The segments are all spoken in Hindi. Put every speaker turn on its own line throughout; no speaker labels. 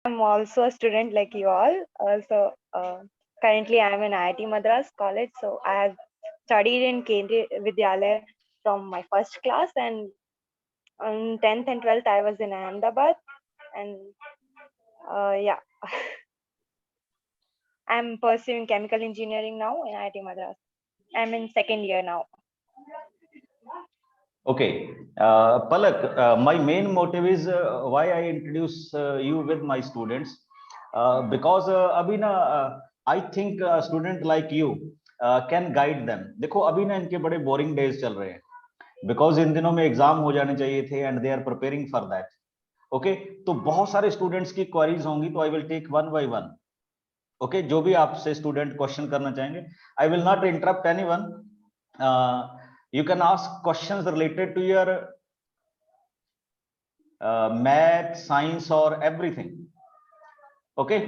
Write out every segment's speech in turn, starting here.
I'm also a student like you all. Currently I'm in IIT Madras College. So I have studied in Kendriya Vidyalaya from my first class, and on 10th and 12th I was in Ahmedabad, and yeah, I'm pursuing chemical engineering now in IIT Madras. I'm in second year now.
Okay, Palak, my main motive is why I introduce you with my students, because अभी ना I think a student like you can guide them. देखो अभी ना इनके बड़े boring days चल रहे हैं, because इन दिनों में एग्जाम हो जाने चाहिए थे and they are preparing for that. Okay, तो बहुत सारे स्टूडेंट्स की क्वेरीज होंगी, तो I will take one by one. Okay, जो भी आपसे स्टूडेंट क्वेश्चन करना चाहेंगे, I will not interrupt anyone. You can ask questions related to your math, science or everything. Okay,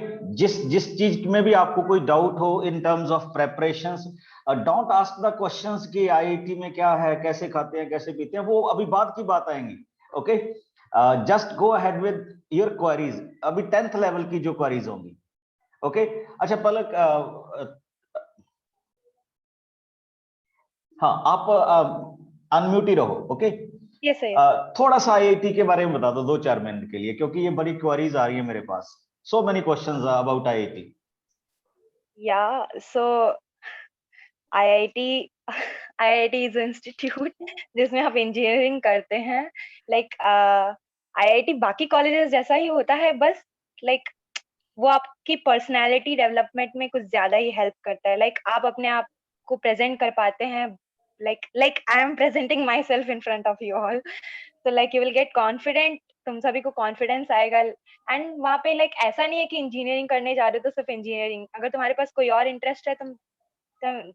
जिस जिस चीज में भी आपको कोई डाउट हो इन terms of preparations, don't ask the questions कि आईआईटी में क्या है, कैसे खाते हैं, कैसे पीते हैं, वो अभी बाद की बात आएंगी. Okay, just go ahead with your queries, अभी 10th लेवल की जो क्वेरीज होंगी. ओके, अच्छा पलक, हाँ आप अनम्यूट ही रहो. Okay,
Yes, sir.
थोड़ा सा आईआईटी के बारे में बता दो 2-4 मिनट के लिए, क्योंकि ये बड़ी क्वेरीज आ रही है मेरे पास. So many questions about IIT.
Yeah, so IIT IIT is institute जिसमें आप इंजीनियरिंग करते हैं. लाइक IIT बाकी कॉलेजेस जैसा ही होता है, बस लाइक वो आपकी पर्सनालिटी डेवलपमेंट में कुछ ज्यादा ही हेल्प करता है. लाइक आप अपने आप को प्रेजेंट कर पाते हैं. Like I am presenting myself in front of you all. तो like you will get confident, तुम सभी को कॉन्फिडेंस आएगा. एंड वहाँ पे लाइक ऐसा नहीं है कि इंजीनियरिंग करने जा रहे हो तो सिर्फ इंजीनियरिंग. अगर तुम्हारे पास कोई और इंटरेस्ट है,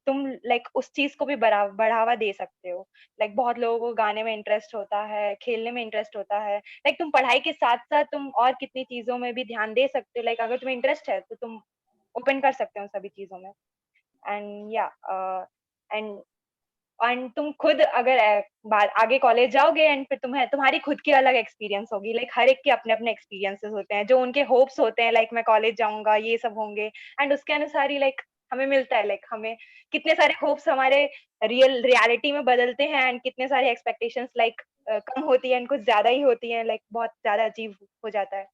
तुम लाइक उस चीज को भी बढ़ावा दे सकते हो. लाइक बहुत लोगों को गाने में इंटरेस्ट होता है, खेलने में इंटरेस्ट होता है. लाइक तुम पढ़ाई के साथ साथ तुम और कितनी चीजों में भी ध्यान दे सकते हो. लाइक अगर तुम्हें इंटरेस्ट है तो तुम ओपन कर सकते हो सभी चीजों में. एंड या एंड एंड तुम खुद अगर बाद आगे कॉलेज जाओगे एंड फिर तुम्हें तुम्हारी खुद की अलग एक्सपीरियंस होगी. लाइक हर एक के अपने अपने एक्सपीरियंसेस होते हैं, जो उनके होप्स होते हैं. लाइक मैं कॉलेज जाऊंगा, ये सब होंगे, एंड उसके अनुसार ही लाइक हमें मिलता है. लाइक हमें कितने सारे होप्स हमारे रियलिटी में बदलते हैं, एंड कितने सारे एक्सपेक्टेशंस लाइक कम होती है एंड कुछ ज्यादा ही होती है. लाइक बहुत ज्यादा अजीब हो जाता है.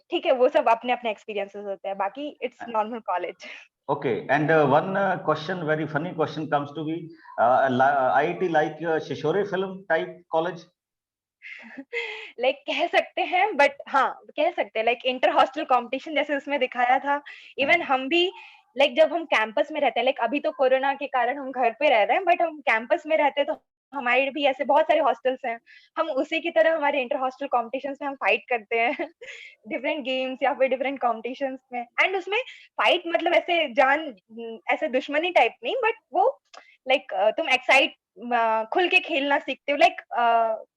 ठीक है, वो सब अपने अपने एक्सपीरियंसेस होते हैं, बाकी it's normal college.
Okay, and one question, very funny question comes to be, IIT like Shishore film type college?
Like कह सकते हैं, बट हाँ कह सकते हैं. लाइक इंटर हॉस्टल कंपटीशन जैसे उसमें दिखाया था. इवन हम भी लाइक जब हम कैंपस में रहते हैं, लाइक अभी तो कोरोना के कारण हम घर पे रह रहे हैं, बट हम कैंपस में रहते हैं तो हमारे भी ऐसे बहुत सारे हॉस्टल्स हैं. हम उसी की तरह हमारे इंटर हॉस्टल कॉम्पिटिशन्स में हम फाइट करते हैं डिफरेंट गेम्स या फिर डिफरेंट कॉम्पिटिशन्स में. एंड उसमें फाइट मतलब ऐसे जान, ऐसे दुश्मनी टाइप नहीं, बट वो लाइक तुम एक्साइट खुल के खेलना सीखते हो. लाइक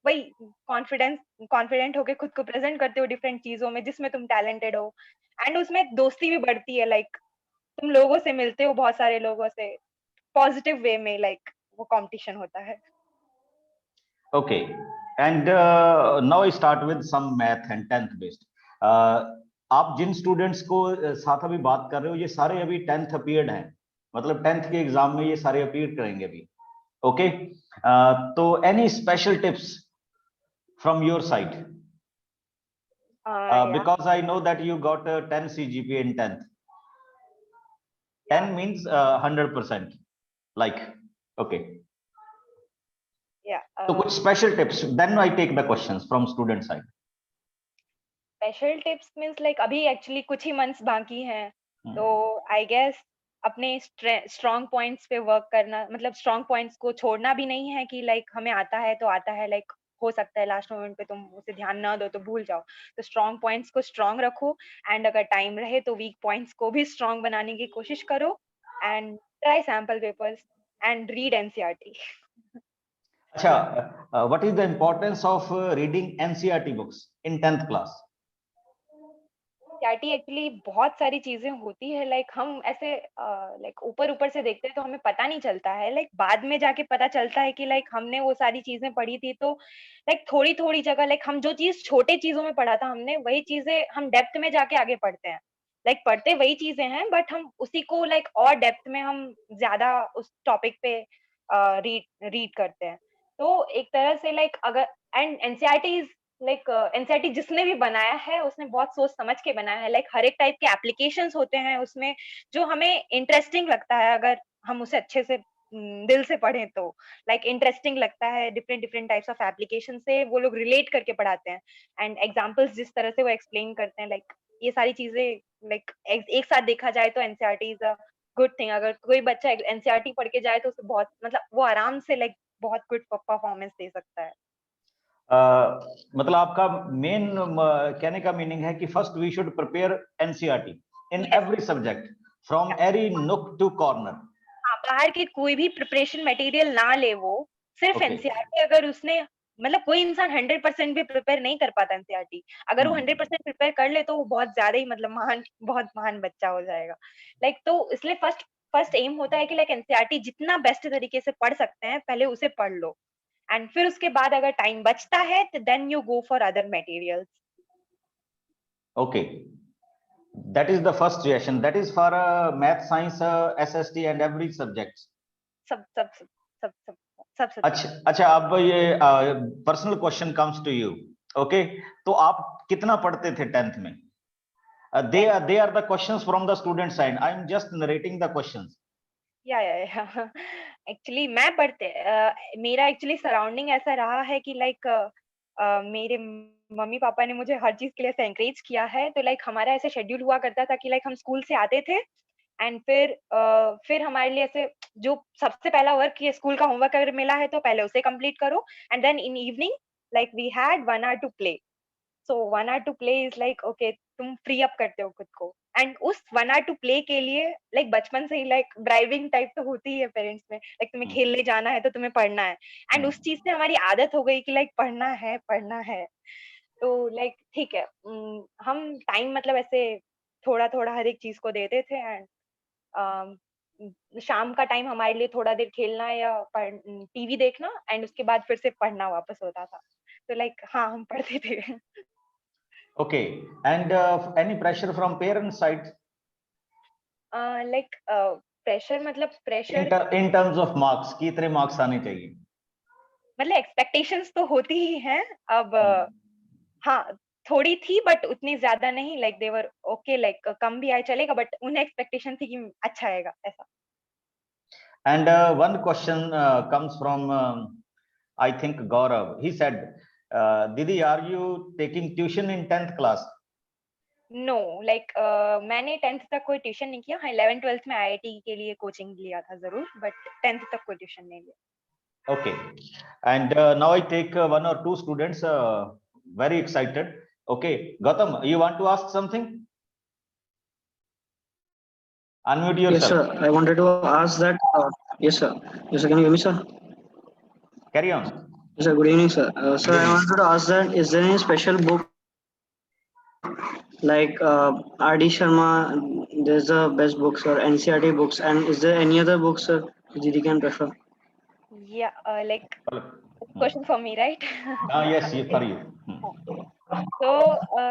वही कॉन्फिडेंट होके खुद को प्रेजेंट करते हो डिफरेंट चीजों में जिसमें तुम टैलेंटेड हो. एंड उसमें दोस्ती भी बढ़ती है. लाइक तुम लोगों से मिलते हो, बहुत सारे लोगों से पॉजिटिव वे में. लाइक वो कंपटीशन होता है.
Okay, and now I start with some math and 10th based. आप जिन स्टूडेंट्स को साथ अभी बात कर रहे हो, ये सारे अभी 10th अपीयर्ड हैं, मतलब 10th के एग्जाम में ये सारे अपीयर करेंगे अभी. ओके, तो any special tips from your side?
Yeah,
Because I know that you got a 10 CGPA in 10th. 10 means 100%. Like, okay.
yeah.
So कुछ special tips. Then I take the questions from student side.
Special tips means like अभी एक्चुअली कुछ ही मंथ्स बाकी हैं, तो आई गेस अपने स्ट्रॉन्ग पॉइंट्स पे वर्क करना. मतलब स्ट्रॉन्ग पॉइंट्स को छोड़ना भी नहीं है कि लाइक हमें आता है तो आता है. लाइक हो सकता है लास्ट मोमेंट पे तुम उसे ध्यान ना दो तो भूल जाओ. तो स्ट्रॉन्ग पॉइंट्स को स्ट्रॉन्ग रखो, एंड अगर टाइम रहे तो वीक पॉइंट्स को भी स्ट्रॉन्ग बनाने की कोशिश करो. And try sample papers and read NCERT.
अच्छा, what is the importance of reading NCERT books in 10th class?
NCERT actually बहुत सारी चीजें होती है, लाइक हम ऐसे लाइक ऊपर ऊपर से देखते हैं तो हमें पता नहीं चलता है, लाइक बाद में जाके पता चलता है कि लाइक हमने वो सारी चीजें पढ़ी थी, तो लाइक थोड़ी थोड़ी जगह लाइक हम जो चीज छोटे चीजों में पढ़ा था हमने, वही चीजें हम डेप्थ में जाके आगे पढ़ते हैं। लाइक पढ़ते वही चीजें हैं बट हम उसी को लाइक और डेप्थ में हम ज्यादा उस टॉपिक पे रीड रीड करते हैं। तो एक तरह से लाइक अगर and NCERT is like NCERT जिसने भी बनाया है उसने बहुत सोच समझ के बनाया है, लाइक हर एक टाइप के एप्लीकेशंस होते हैं उसमें जो हमें इंटरेस्टिंग लगता है, अगर हम उसे अच्छे से दिल से पढ़ें तो लाइक इंटरेस्टिंग लगता है। Different different types of application से वो लोग रिलेट करके पढ़ाते हैं एंड एग्जांपल्स जिस तरह से वो एक्सप्लेन करते हैं, लाइक ये सारी चीजें लाइक एक साथ देखा जाए तो NCERT is a good thing. अगर कोई बच्चा एनसीईआरटी पढ़ के जाए तो उसे बहुत मतलब वो आराम से लाइक बहुत गुड परफॉर्मेंस दे सकता है।
मतलब आपका मेन कहने का मीनिंग है कि first we should prepare NCERT in
yes.
Every subject from every nook to corner.
हाँ, बाहर के कोई भी प्रिपरेशन मटेरियल ना ले, वो सिर्फ
ओके।
एनसीईआरटी अगर उसने मतलब कोई इंसान 100% भी प्रिपेयर नहीं कर पाता एनसीईआरटी, अगर वो 100% प्रिपेयर कर ले तो वो बहुत ज्यादा ही मतलब महान बहुत महान बच्चा हो जाएगा। लाइक तो इसलिए फर्स्ट फर्स्ट एम होता है कि लाइक एनसीईआरटी जितना बेस्ट तरीके से पढ़ सकते हैं पहले उसे पढ़ लो एंड फिर उसके बाद अगर टाइम बचता है तो then you go for other materials.
Okay, that is the first reaction, that is for math science SST and every subject.
सब सब सब सब सब सब
अच्छा
सब्जेक्ट।
अच्छा, अब ये personal question comes to you. Okay, तो आप कितना पढ़ते थे टेंथ में? They are the questions from the student side, I am just narrating the questions.
या एक्चुअली मैं पढ़ते मेरा एक्चुअली सराउंडिंग ऐसा रहा है कि लाइक मेरे मम्मी पापा ने मुझे हर चीज के लिए ऐसे एनकरेज किया है, तो लाइक हमारा ऐसे शेड्यूल हुआ करता था कि लाइक हम स्कूल से आते थे एंड फिर हमारे लिए ऐसे जो सबसे पहला वर्क ये स्कूल का होमवर्क अगर मिला है तो पहले उसे कंप्लीट करो and then in evening like we had 1 hour to play. So 1 hour to play is like okay तुम फ्री अप करते हो खुद को एंड उस 1 आवर टू प्ले के लिए लाइक बचपन से ही लाइक ड्राइविंग टाइप तो होती ही है पेरेंट्स में, लाइक तुम्हें खेलने जाना है तो तुम्हें पढ़ना है एंड उस चीज से हमारी आदत हो गई कि लाइक पढ़ना है पढ़ना है। तो लाइक ठीक है हम टाइम मतलब ऐसे थोड़ा थोड़ा हर एक चीज को देते थे एंड शाम का टाइम हमारे लिए थोड़ा देर खेलना या टीवी देखना एंड उसके बाद फिर से पढ़ना वापस होता था। तो लाइक हाँ हम पढ़ते थे।
Okay, and any pressure from parents side?
Like pressure मतलब pressure
in terms of marks, कितने मार्क्स आने चाहिए?
मतलब एक्सपेक्टेशंस तो होती ही हैं। अब हाँ, थोड़ी थी बट उतनी ज़्यादा नहीं, like they were okay like कम भी आए चलेगा बट उन्हें एक्सपेक्टेशन थी कि अच्छा आएगा ऐसा।
And one question comes from, I think, Gaurav. He said, Didi, are you taking tuition in 10th class?
Know like मैंने 10th तक कोई ट्यूशन नहीं किया। हाँ, 11th-12th में आईआईटी के लिए कोचिंग लिया था ज़रूर, बट 10th तक कोई ट्यूशन नहीं लिया।
Okay. And now I take one or two students, very excited. Okay. Gautam, you want to ask something? Unmute
Yes,
yourself.
sir. I wanted to ask that. Yes, sir. Yes, sir. Can you hear me, sir?
Carry on.
Yes, sir. Good evening, sir.
Good
Sir, I
evening.
wanted to ask that is there any special book like R.D. Sharma? There's the best books or NCRT books, and is there any other books, sir, Didi can prefer?
या like question for me right?
Yes, for you.
तो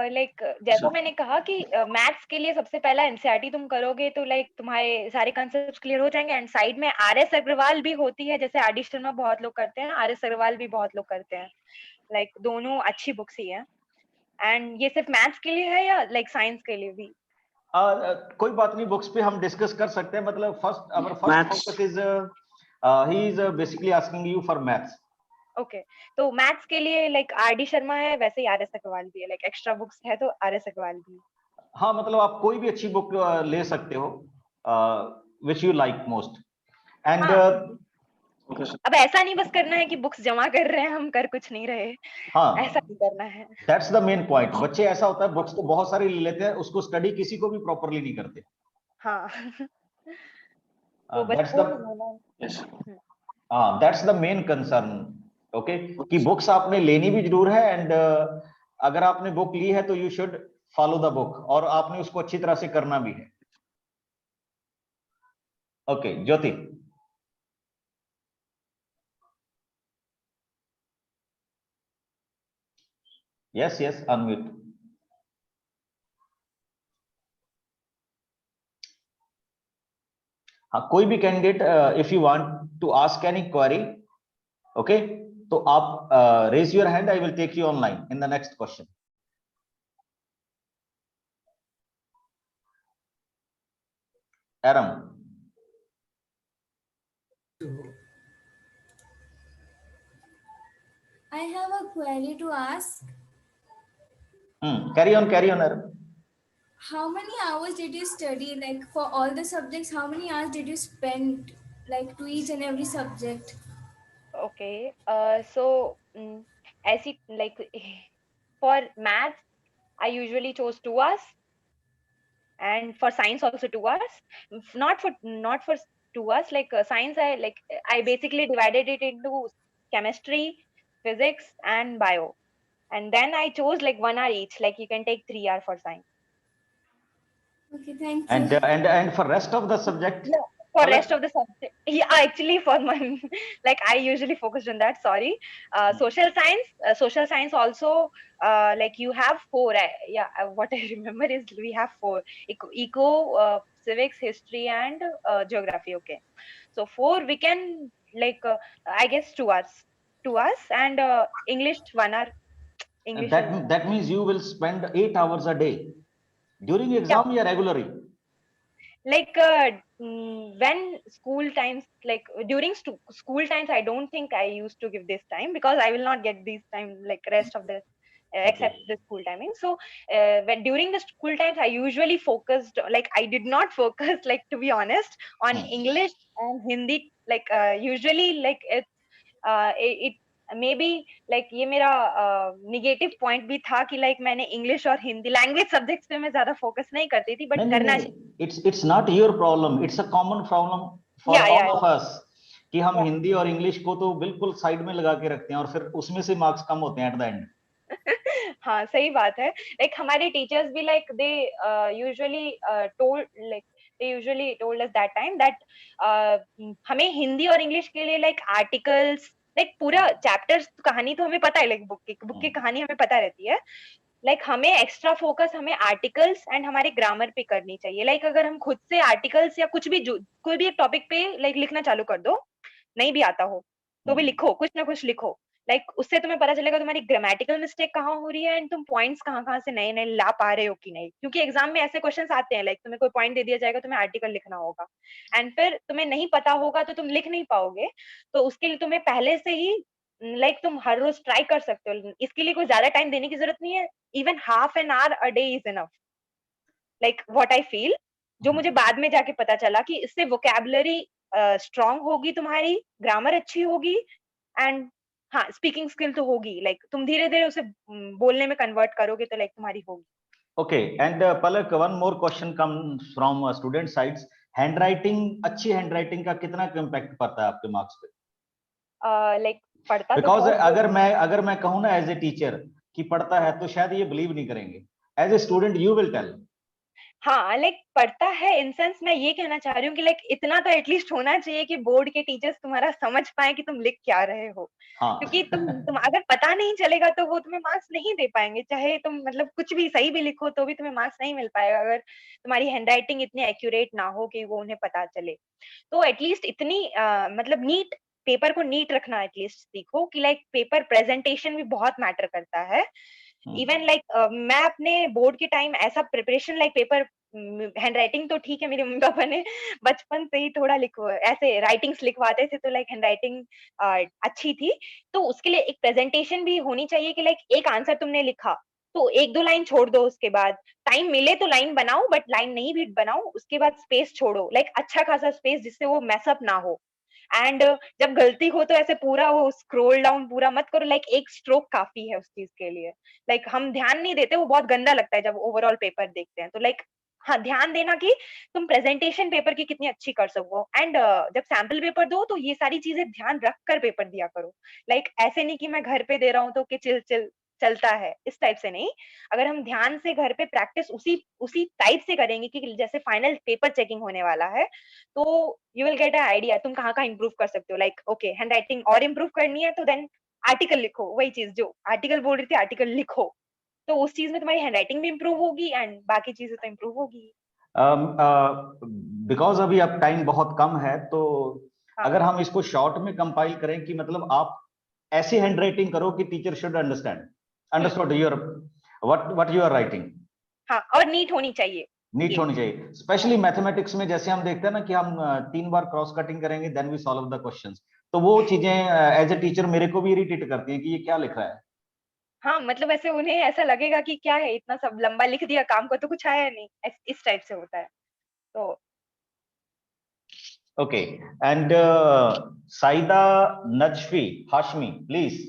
लाइक जैसा
Sir.
मैंने कहा कि मैथ्स के लिए सबसे पहला एनसीईआरटी तुम करोगे तो लाइक तुम्हारे सारे कॉन्सेप्ट्स क्लियर हो जाएंगे एंड साइड में आरएस अग्रवाल भी होती है, जैसे आरडी शर्मा बहुत लोग करते हैं, आरएस अग्रवाल भी बहुत लोग करते हैं। लाइक दोनों अच्छी बुक्स ही हैं एंड ये सिर्फ मैथ्स के लिए है या लाइक साइंस के लिए भी?
कोई बात नहीं, बुक्स पे हम डिस्कस कर सकते हैं। मतलब first, our first
Maths.
Focus is, he is basically asking you for maths.
Okay, तो मैथ्स के लिए लाइक आरडी शर्मा है, वैसे ही आरएस अग्रवाल भी है, लाइक एक्स्ट्रा बुक्स है तो आरएस अग्रवाल भी।
हाँ, मतलब आप कोई भी अच्छी बुक ले सकते हो which you like most. And
हाँ,
Okay, sir.
अब ऐसा नहीं बस करना है कि बुक्स जमा कर रहे हैं हम कर कुछ नहीं रहे, ऐसा
हाँ,
नहीं करना है।
That's the main point. बच्चे ऐसा होता है, बुक्स तो बहुत सारी ले लेते हैं, उसको स्टडी किसी को भी प्रॉपरली नहीं करते।
हाँ। तो बस
दैट्स
वो
द
नहीं होना।
Yes.
That's the main concern. Okay, कि बुक्स आपने लेनी भी जरूर है, एंड अगर आपने बुक ली है तो you should follow the book, और आपने उसको अच्छी तरह से करना भी है। Okay Jyoti. Yes yes unmute. हाँ, कोई भी candidate if you want to ask any query, okay, तो आप raise your hand, I will take you online in the next question. Um.
I have a query to ask.
Carry on, Aram.
How many hours did you study, like for all the subjects? How many hours did you spend, like to each and every subject?
Okay. So as it like for maths, I usually chose 2 hours, and for science also 2 hours. Not for 2 hours. Like science, I basically divided it into chemistry, physics, and bio, and then I chose like 1 hour each. Like you can take 3 hours for science.
Okay, thank
And
you.
and for rest of the subject,
No, for
Palak?
rest of the subject, yeah, actually for my like I usually focused on that. Sorry, social science also, like you have four. Yeah, what I remember is we have four: civics, history, and geography. Okay, so four we can like I guess 2 hours, 2 hours, and English 1 hour.
And
English is
that means you will spend 8 hours a day during
yeah.
exam or regularly.
Like when school times, like during school times, I don't think I used to give this time, because I will not get this time like rest of the
Okay.
except the school timing. So when during the school times, I usually focused, like I did not focus, like to be honest, on English and Hindi. Like usually like it may be like ये मेरा निगेटिव पॉइंट भी था कि लाइक मैंने इंग्लिश और हिंदी लैंग्वेज सब्जेक्ट्स पे मैं ज्यादा फोकस नहीं करती थी, बट
नहीं,
करना चाहिए।
it's not your problem, it's a common problem for
या
all of us कि हम
या
हिंदी और इंग्लिश को तो बिल्कुल साइड में लगा के रखते हैं और फिर उसमें से मार्क्स कम होते हैं एट द एंड।
हाँ सही बात है। लाइक हमारे टीचर्स भी like they usually told like they usually told us that time that हमें हिंदी और इंग्लिश के लिए लाइक आर्टिकल्स, लाइक पूरा चैप्टर्स कहानी तो हमें पता है, लाइक बुक की कहानी हमें पता रहती है। लाइक हमें एक्स्ट्रा फोकस हमें आर्टिकल्स एंड हमारे ग्रामर पे करनी चाहिए। लाइक अगर हम खुद से आर्टिकल्स या कुछ भी कोई भी एक टॉपिक पे लाइक लिखना चालू कर दो, नहीं भी आता हो तो भी लिखो, कुछ ना कुछ लिखो। लाइक उससे तुम्हें पता चलेगा तुम्हारी ग्रामेटिकल मिस्टेक कहाँ हो रही है एंड तुम पॉइंट्स कहाँ कहाँ से नए नए ला पा रहे हो कि नहीं। क्योंकि एग्जाम में ऐसे क्वेश्चंस आते हैं, लाइक तुम्हें कोई पॉइंट दे दिया जाएगा, तुम्हें आर्टिकल लिखना होगा एंड फिर तुम्हें नहीं पता होगा तो तुम लिख नहीं पाओगे। तो उसके लिए तुम्हें पहले से ही लाइक तुम हर रोज ट्राई कर सकते हो। इसके लिए कोई ज्यादा टाइम देने की जरूरत नहीं है। Even half an hour a day is enough, like what I feel. जो मुझे बाद में जाके पता चला कि इससे वोकैबुलरी स्ट्रांग होगी, तुम्हारी ग्रामर अच्छी होगी एंड हाँ स्पीकिंग स्किल तो होगी। लाइक तुम धीरे धीरे उसे बोलने में कन्वर्ट करोगे तो लाइक तुम्हारी होगी।
Okay, and Palak, one more question comes from student sides. Handwriting, अच्छी हैंडराइटिंग का कितना इम्पैक्ट पड़ता है आपके मार्क्स पे?
लाइक पढ़ता तो
बिकॉज
बहुत
अगर मैं कहूँ ना एज ए टीचर कि पढ़ता है तो शायद ये बिलीव नहीं करेंगे। As a student you will tell.
हाँ लाइक पढ़ता है इन सेंस मैं ये कहना चाह रही हूँ कि लाइक इतना तो एटलीस्ट होना चाहिए कि बोर्ड के टीचर्स तुम्हारा समझ पाए कि तुम लिख क्या रहे हो।
हाँ।
क्योंकि तुम अगर पता नहीं चलेगा तो वो तुम्हें मार्क्स नहीं दे पाएंगे, चाहे तुम मतलब कुछ भी सही भी लिखो तो भी तुम्हें मार्क्स नहीं मिल पाएगा अगर तुम्हारी हैंडराइटिंग इतनी एक्यूरेट ना हो कि वो उन्हें पता चले। तो एटलीस्ट इतनी मतलब नीट, पेपर को नीट रखना एटलीस्ट सीखो कि लाइक पेपर प्रेजेंटेशन भी बहुत मैटर करता है। इवन लाइक मैं अपने बोर्ड के टाइम ऐसा प्रिपरेशन लाइक पेपर, हैंडराइटिंग तो ठीक है, मेरे मम्मी पापा ने बचपन से ही थोड़ा लिखवा ऐसे राइटिंग्स लिखवाते थे तो लाइक हैंडराइटिंग अच्छी थी। तो उसके लिए एक प्रेजेंटेशन भी होनी चाहिए कि लाइक एक आंसर तुमने लिखा तो एक दो लाइन छोड़ दो, उसके बाद टाइम मिले तो लाइन बनाओ, बट लाइन नहीं भी बनाओ उसके बाद स्पेस छोड़ो, लाइक अच्छा खासा स्पेस जिससे वो मैसअप ना हो। एंड जब गलती हो तो ऐसे पूरा वो स्क्रॉल डाउन पूरा मत करो, लाइक एक स्ट्रोक काफी है उस चीज के लिए। लाइक हम ध्यान नहीं देते, वो बहुत गंदा लगता है जब ओवरऑल पेपर देखते हैं। तो लाइक हाँ ध्यान देना कि तुम प्रेजेंटेशन पेपर की कितनी अच्छी कर सको एंड जब सैम्पल पेपर दो तो ये सारी चीजें ध्यान रख कर पेपर दिया करो। लाइक ऐसे नहीं कि मैं घर पे दे रहा हूँ तो कि चिल चिल चलता है, इस टाइप से नहीं। अगर हम ध्यान से घर पे प्रैक्टिस उसी टाइप से करेंगे कि जैसे फाइनल पेपर चेकिंग होने वाला है, तो you will get a idea तुम कहाँ-कहाँ इम्प्रूव कर सकते हो। लाइक ओके, हैंडराइटिंग और इम्प्रूव करनी है तो देन आर्टिकल लिखो, वही चीज़ जो आर्टिकल बोल रही थी, आर्टिकल लिखो। तो उस चीज़ में तुम्हारी हैंडराइटिंग भी इम्प्रूव होगी एंड बाकी चीज़ें तो इम्प्रूव होगी।
बिकॉज अभी अब टाइम बहुत कम है, तो
हाँ।
अगर हम इसको शॉर्ट में कंपाइल करें कि मतलब आप ऐसी हैंडराइटिंग करो कि teacher should understood your what you are writing.
हाँ, और नीट होनी चाहिए।
नीट होनी चाहिए, स्पेशली मैथमेटिक्स में जैसे हम देखते हैं ना कि हम 3 बार क्रॉस कटिंग करेंगे then we solve the questions, तो वो चीजें एज ए टीचर मेरे को भी इरिटेट करती हैं कि ये क्या लिख रहा है।
हाँ, मतलब ऐसे उन्हें ऐसा लगेगा कि क्या है इतना सब लंबा लिख दिया, काम को तो कुछ आया नहीं, इस टाइप से होता है। तो
okay, and Saida Najafi Hashmi, please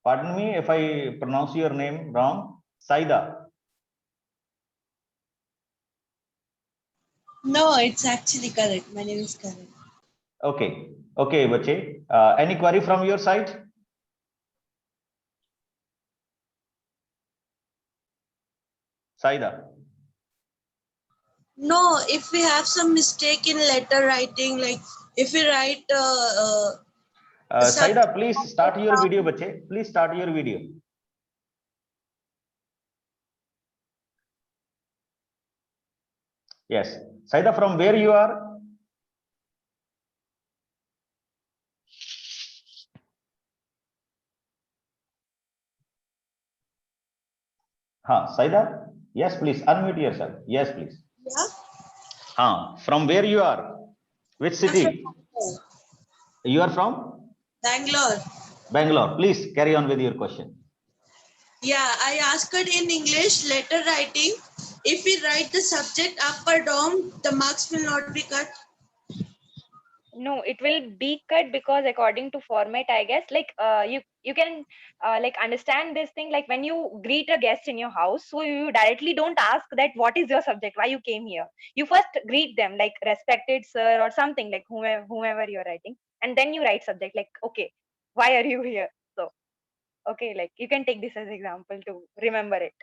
pardon me if I pronounce your name wrong. Saida.
No, it's actually correct. My name is correct.
Okay, okay bache, any query from your side? Saida.
No, if we have some mistake in letter writing, like if we write
Saida, please start your video bache, please start your video. Yes, Saida, from where you are? हाँ Saida, yes please unmute yourself. Yes please.
yeah.
हाँ, from where you are, which city? You are from
Bangalore.
Bangalore. Please carry on with your question.
Yeah, I asked in English letter writing. If we write the subject up or down, the marks will not be cut.
no, it will be cut because according to format, I guess, like you can like understand this thing, like when you greet a guest in your house, so you directly don't ask that what is your subject, why you came here. You first greet them like respected sir or something, like whomever you're writing, and then you write subject like okay, why are you here? So okay, like you can take this as example to remember it.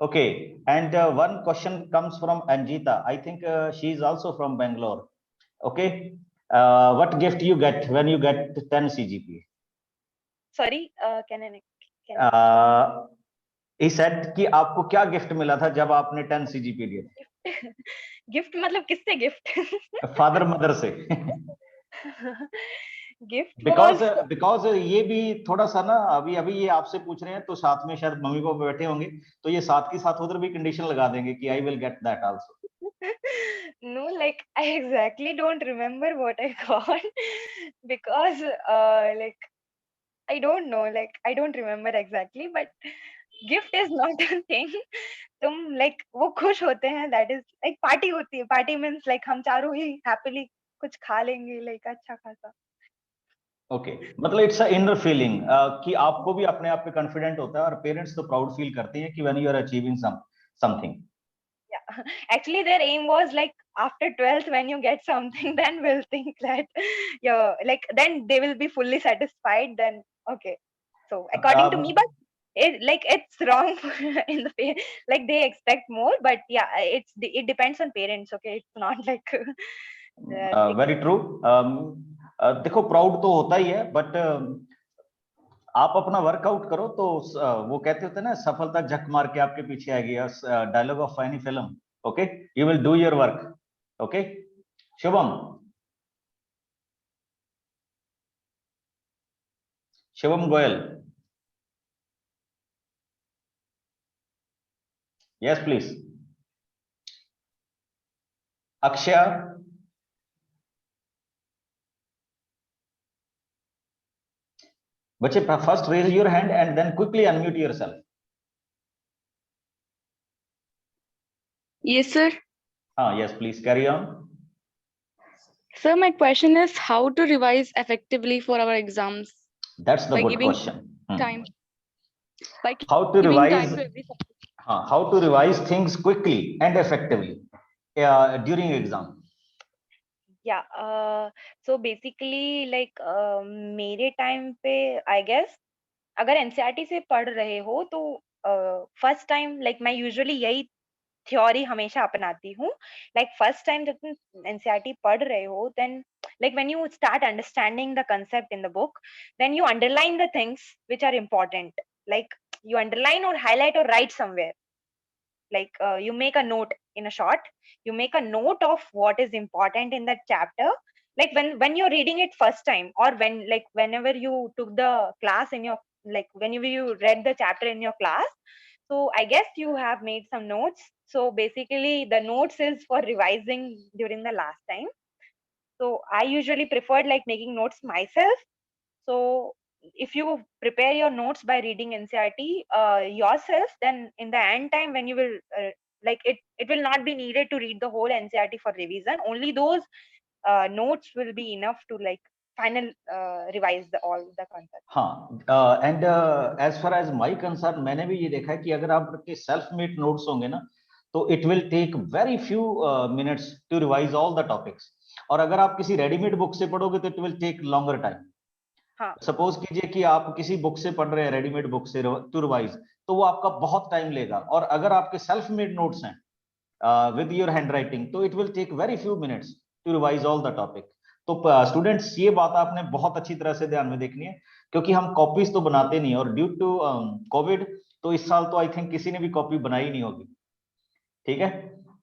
Okay, and one question comes from Anjita. I think she is also from Bangalore. Okay, what gift you get when you get 10 CGPA?
Sorry, can
he said कि आपको क्या गिफ्ट मिला था जब आपने 10 CGPA दिए थे?
गिफ्ट मतलब किससे गिफ्ट?
फादर मदर से।
गिफ्ट
बिकॉज ये भी थोड़ा सा ना, अभी अभी ये आपसे पूछ रहे हैं तो साथ में शायद मम्मी पापा बैठे होंगे, तो ये साथ के साथ उधर भी कंडीशन लगा देंगे कि I will get that also.
No, like I exactly don't remember what I got because like I don't know, like I don't remember exactly, but gift is not a thing. तुम like वो खुश होते हैं, that is like पार्टी होती है, पार्टी means like हम चारों ही happily कुछ खा लेंगे like अच्छा खासा।
ओके, मतलब इट्स अ इनर फीलिंग कि आपको भी अपने आप पे कॉन्फिडेंट होता है, और पेरेंट्स तो प्राउड फील करते हैं कि when you are achieving something.
Yeah, actually their aim was like after 12th when you get something then we'll think that yeah, like then they will be fully satisfied, then okay. So according to me, but it's wrong in the like they expect more, but yeah, it depends on parents. Okay, it's not like
very true. देखो प्राउड तो होता ही है, बट आप अपना वर्कआउट करो तो वो कहते होते हैं ना, सफलता झक मार के आपके पीछे आएगी, dialogue of any film. Okay, you will do your work. Okay, Shubham, Shubham Goyal, yes please. Akshay, बच्चे first raise your hand and then quickly unmute yourself.
Yes, sir.
Yes, please carry on.
Sir, my question is how to revise effectively for our exams.
That's the
By
good
giving
question.
time. By
How to
giving
revise?
time to every subject.
How to revise things quickly and effectively during exam?
So basically like मेरे टाइम पे आई गेस अगर एनसीईआरटी से पढ़ रहे हो तो फर्स्ट टाइम लाइक मैं यूजुअली यही थ्योरी हमेशा अपनाती हूँ। लाइक फर्स्ट टाइम जब तुम एनसीईआरटी पढ़ रहे हो then like when you start understanding the concept in the book, then you underline the things which are important, like you underline or highlight or write somewhere, like you make a note in a short, you make a note of what is important in that chapter, like when you're reading it first time, or when like whenever you took the class in your, like whenever you read the chapter in your class. So I guess you have made some notes. So basically the notes is for revising during the last time. So I usually preferred like making notes myself. So if you prepare your notes by reading NCERT yourself, then in the end time when you will like it will not be needed to read the whole NCERT for revision. Only those notes will be enough to like final revise all the concepts.
हाँ, and as far as my concern, मैंने भी ये देखा है कि अगर आपके सेल्फ मेड नोट्स होंगे ना, तो it will take very few minutes to revise all the topics, और अगर आप किसी रेडीमेड बुक से पढ़ोगे तो it will take longer time.
हाँ,
सपोज कीजिए कि आप किसी बुक से पढ़ रहे हैं, रेडीमेड बुक से टू रिवाइज, तो वो आपका बहुत टाइम लेगा, और अगर आपके सेल्फ मेड नोट्स हैं विद योर हैंड राइटिंग, तो it will take very few minutes to revise all the topic. तो स्टूडेंट्स, ये बात आपने बहुत अच्छी तरह से ध्यान में देखनी है, क्योंकि हम कॉपीज तो बनाते नहीं, और ड्यू टू कोविड तो इस साल तो आई थिंक किसी ने भी कॉपी बनाई नहीं होगी, ठीक है।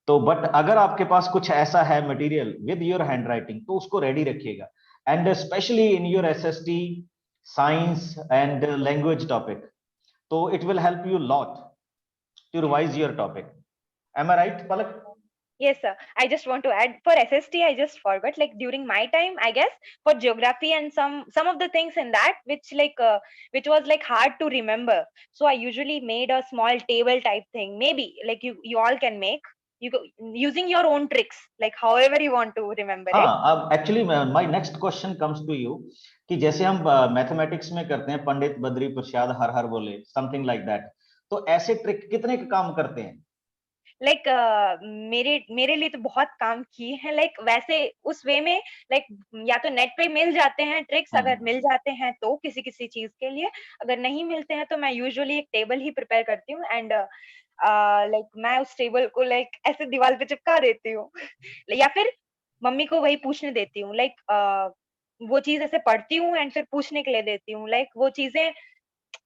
तो बट अगर आपके पास कुछ ऐसा है material with your handwriting, तो उसको रेडी रखिएगा, and specially in your SST science and language topic, तो it will help you lot to revise your topic. Am I right, Palak?
yes sir, I just want to add for SST, I just forgot, like during my time I guess for geography and some of the things in that which like which was like hard to remember, so I usually made a small table type thing, maybe like you all can make, you go, using your own tricks, like however you want to remember it.
हाँ, अब actually my next question comes to you कि जैसे हम मैथमेटिक्स में करते हैं, पंडित बद्री प्रसाद हर हर बोले, समथिंग लाइक दैट, तो ऐसे ट्रिक कितने काम करते हैं?
लाइक मेरे मेरे लिए तो बहुत काम किए हैं, लाइक वैसे उस वे में, लाइक या तो नेट पे मिल जाते हैं ट्रिक्स, अगर मिल जाते हैं तो किसी किसी चीज के लिए, अगर नहीं मिलते हैं तो मैं यूजुअली एक टेबल ही प्रिपेयर करती हूँ, एंड लाइक मैं उस टेबल को लाइक ऐसे दीवार पे चिपका देती हूँ या फिर मम्मी को वही पूछने देती हूँ, लाइक वो चीज ऐसे पढ़ती हूँ एंड फिर पूछने के लिए देती हूँ, लाइक वो चीजें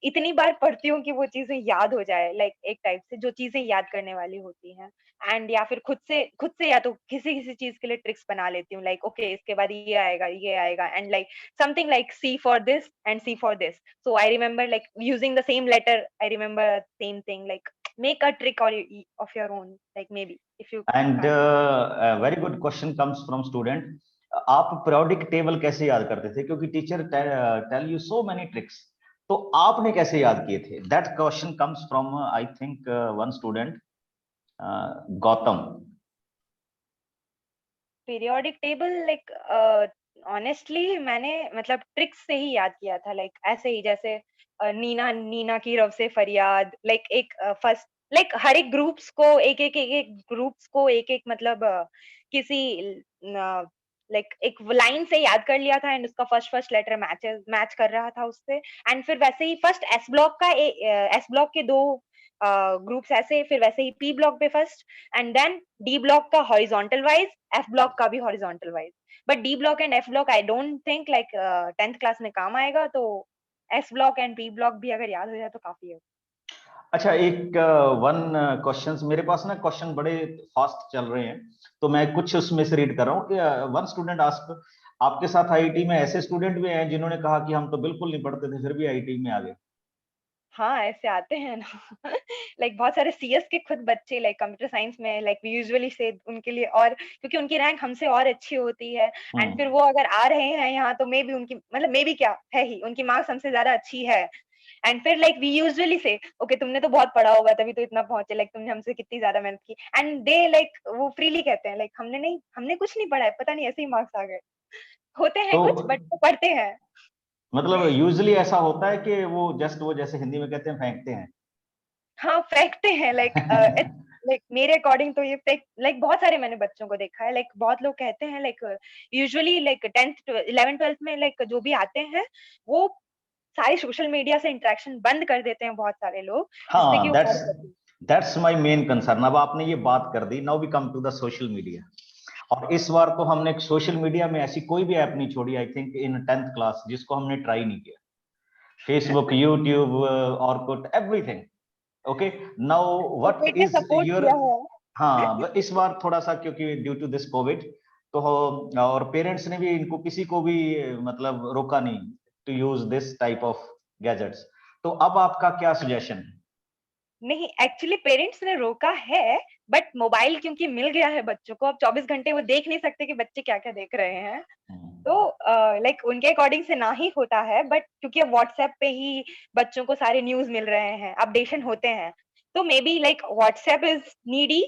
इतनी बार पढ़ती हूँ कि वो चीजें याद हो जाए, लाइक एक टाइप से जो चीजें याद करने वाली होती हैं, एंड या फिर खुद से या तो किसी किसी चीज के लिए ट्रिक्स बना लेती हूँ, लाइक ओके इसके बाद ये आएगा and like something like C for this and C for this, so I remember like using the same letter, I remember same thing, like make a trick और of your own, like maybe if you
and very good question comes from student, आप पीरियोडिक टेबल कैसे याद करते थे, क्योंकि teacher tell you so many tricks, तो आपने कैसे याद किए थे? That question comes from I think one student, Gautam.
Periodic table like honestly मैंने मतलब ट्रिक्स से ही याद किया था, लाइक ऐसे ही जैसे नीना नीना की रव से फरियाद, लाइक एक फर्स्ट लाइक हर एक ग्रुप्स को एक ग्रुप्स को एक मतलब किसी लाइक एक लाइन से याद कर लिया था, एंड उसका फर्स्ट लेटर मैच कर रहा था उससे, एंड फिर वैसे ही फर्स्ट एस ब्लॉक के दो ग्रुप्स ऐसे, फिर वैसे ही पी ब्लॉक पे first, and then D block का हॉरिजॉन्टल वाइज, एफ ब्लॉक का भी horizontal wise, but D block and F block I don't think like 10th class में काम आएगा, तो S block and P block भी अगर याद हो जाए तो काफी है।
अच्छा, एक वन क्वेश्चंस मेरे पास ना, क्वेश्चन बड़े फास्ट चल रहे हैं, तो मैं कुछ उसमें से रीड कर रहा हूँ कि वन स्टूडेंट आस्क, आपके साथ आईआईटी में ऐसे स्टूडेंट भी हैं जिन्होंने कहा कि हम तो बिल्कुल नहीं पढ़ते थे, फिर भी आईआईटी में आ गए?
हाँ, ऐसे आते हैं ना लाइक बहुत सारे सीएस के खुद बच्चे लाइक कंप्यूटर साइंस में, लाइक वी यूजुअली से उनके लिए, और क्योंकि उनकी रैंक हमसे और अच्छी होती है, एंड फिर वो अगर आ रहे हैं यहाँ तो मे बी उनकी मतलब मे बी क्या है ही उनकी मार्क्स हमसे ज्यादा अच्छी है, एंड फिर लाइक वी यूजुअली से ओके तुमने तो बहुत पढ़ा होगा तभी तो इतना पहुंचे, लाइक तुमने हमसे कितनी ज्यादा मेहनत की, एंड दे लाइक वो फ्रीली कहते हैं लाइक हमने कुछ नहीं पढ़ा है, पता नहीं ऐसे ही मार्क्स आ गए, होते हैं
तो
कुछ बट वो पढ़ते हैं।
मतलब यूजुअली ऐसा होता है कि वो जस्ट वो जैसे हिंदी में कहते हैं फेंकते हैं?
हाँ, फेंकते हैं लाइक लाइक मेरे अकॉर्डिंग तो ये लाइक बहुत सारे मैंने बच्चों को देखा है, लाइक बहुत लोग कहते हैं like usually like 10th 11th 12th में लाइक जो भी आते हैं वो सारे सोशल मीडिया से इंटरेक्शन बंद कर देते हैं बहुत सारे लोग, जिससे कि
हाँ,
वो पढ़ सकें।
That's my main concern. अब आपने ये बात कर दी, now we come to the social media. और इस बार तो हमने सोशल मीडिया में ऐसी कोई भी ऐप नहीं छोड़ी, I think in 10th class, जिसको हमने ट्राई नहीं किया। Facebook, YouTube, Orkut, everything. Okay, now
तो
व्हाट
पेट ने
इज
सपोर्ट
योर,
किया है।
हाँ इस बार थोड़ा सा, क्योंकि ड्यू टू दिस कोविड, तो और पेरेंट्स ने भी इनको किसी को भी मतलब रोका नहीं to use this type of gadgets. तो अब आपका क्या सजेशन है?
नहीं, एक्चुअली पेरेंट्स ने रोका है, बट मोबाइल क्योंकि मिल गया है बच्चों को, अब 24 घंटे वो देख नहीं सकते कि बच्चे क्या-क्या देख रहे हैं। तो लाइक उनके अकॉर्डिंग से ना ही होता है, बट क्योंकि अब व्हाट्सएप पे ही बच्चों को सारे न्यूज़ मिल रहे हैं, अपडेशन होते हैं। तो may be like WhatsApp is needy,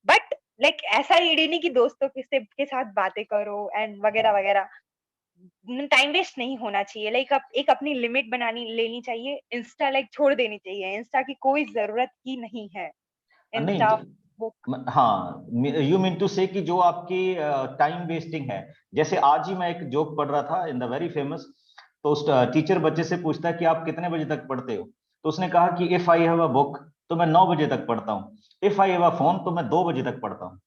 but like ऐसा नीडी नहीं कि दोस्तों के साथ बातें करो एंड वगैरह-वगैरह। टाइम वेस्ट नहीं होना चाहिए, लाइक एक अपनी लिमिट बनानी लेनी चाहिए। इंस्टा लाइक छोड़ देनी चाहिए, इंस्टा की कोई ज़रूरत ही नहीं है।
नहीं,
इंस्टा वो
हाँ, यू मीन टू से कि जो आपकी टाइम वेस्टिंग है। जैसे आज ही मैं एक जोक पढ़ रहा था इन द वेरी फेमस, तो उस टीचर बच्चे से पूछता है कि आप कितने बजे तक पढ़ते हो, तो उसने कहा कि if I have a book तो मैं 9 बजे तक पढ़ता हूँ, if I have a phone तो मैं 2 बजे तक पढ़ता हूँ।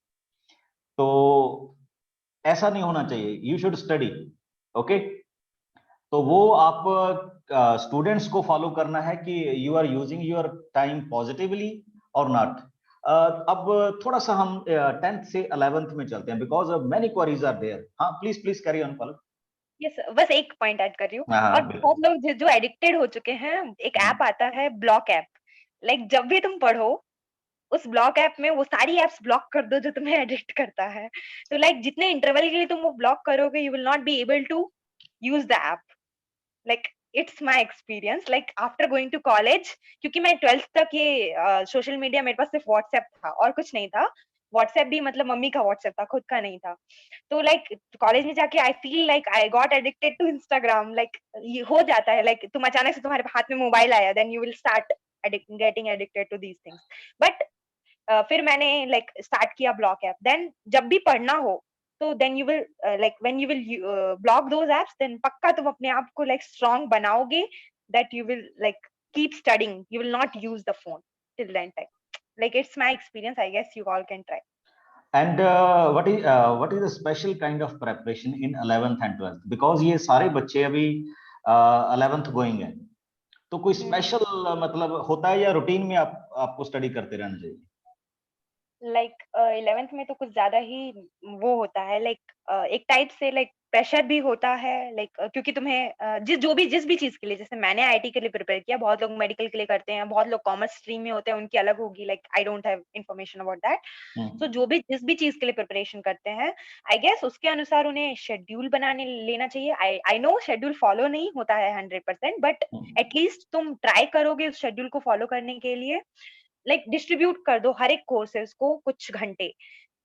तो ऐसा नहीं होना चाहिए, यू शुड स्टडी। ओके, तो वो आप स्टूडेंट्स को फॉलो करना है कि you are using your time positively और नॉट। अब थोड़ा सा हम 10th से 11th में चलते हैं, because many queries are there. हाँ, please please carry on follow.
Yes, बस एक पॉइंट ऐड कर रही हूँ।
हाँ
और
हाँ,
बहुत
बिल्कुल।
लोग जो एडिक्टेड हो चुके हैं, एक ऐप आता है ब्लॉक ऐप। लाइक जब भी तुम पढ़ो, उस ब्लॉक ऐप में वो सारी ऐप्स ब्लॉक कर दो जो तुम्हें एडिक्ट करता है। तो लाइक जितने इंटरवल के लिए तुम वो ब्लॉक करोगे, you will not be able to use the app. Like it's my experience, like after going to college, क्योंकि मैं 12th तक ये सोशल मीडिया मेरे पास सिर्फ व्हाट्सएप था और कुछ नहीं था। व्हाट्सएप भी मतलब मम्मी का व्हाट्सएप था, खुद का नहीं था। तो लाइक कॉलेज में जाके I feel like I got addicted to Instagram. Like ये हो जाता है, लाइक तुम अचानक से तुम्हारे हाथ में मोबाइल आया, then you will start getting addicted to these things. But फिर मैंने लाइक स्टार्ट किया ब्लॉक ऐप। देन जब भी पढ़ना हो, तो then you will like when you will block those apps, then पक्का तुम अपने आप को लाइक स्ट्रांग बनाओगे, that you will like keep studying, you will not use the phone till then time. Like it's my experience, I guess you all can try.
And what is the special kind of preparation in 11th and 12th, because ये सारे बच्चे अभी 11th गोइंग है, तो कोई स्पेशल मतलब होता है, या रूटीन में आपको स्टडी करते रहना चाहिए?
लाइक 11th में तो कुछ ज्यादा ही वो होता है, लाइक एक टाइप से लाइक प्रेशर भी होता है, लाइक क्योंकि तुम्हें जिस भी चीज के लिए, जैसे मैंने आईटी के लिए प्रिपेयर किया, बहुत लोग मेडिकल के लिए करते हैं, बहुत लोग कॉमर्स स्ट्रीम में होते हैं, उनकी अलग होगी, like I don't have information about that. तो जो भी जिस भी चीज के लिए प्रिपरेशन करते हैं, आई गेस उसके अनुसार उन्हें शेड्यूल बनाने लेना चाहिए। आई नो शेड्यूल फॉलो नहीं होता है 100%, बट एटलीस्ट तुम ट्राई करोगे उस शेड्यूल को फॉलो करने के लिए। लाइक डिस्ट्रीब्यूट कर दो हर एक कोर्सेज को कुछ घंटे,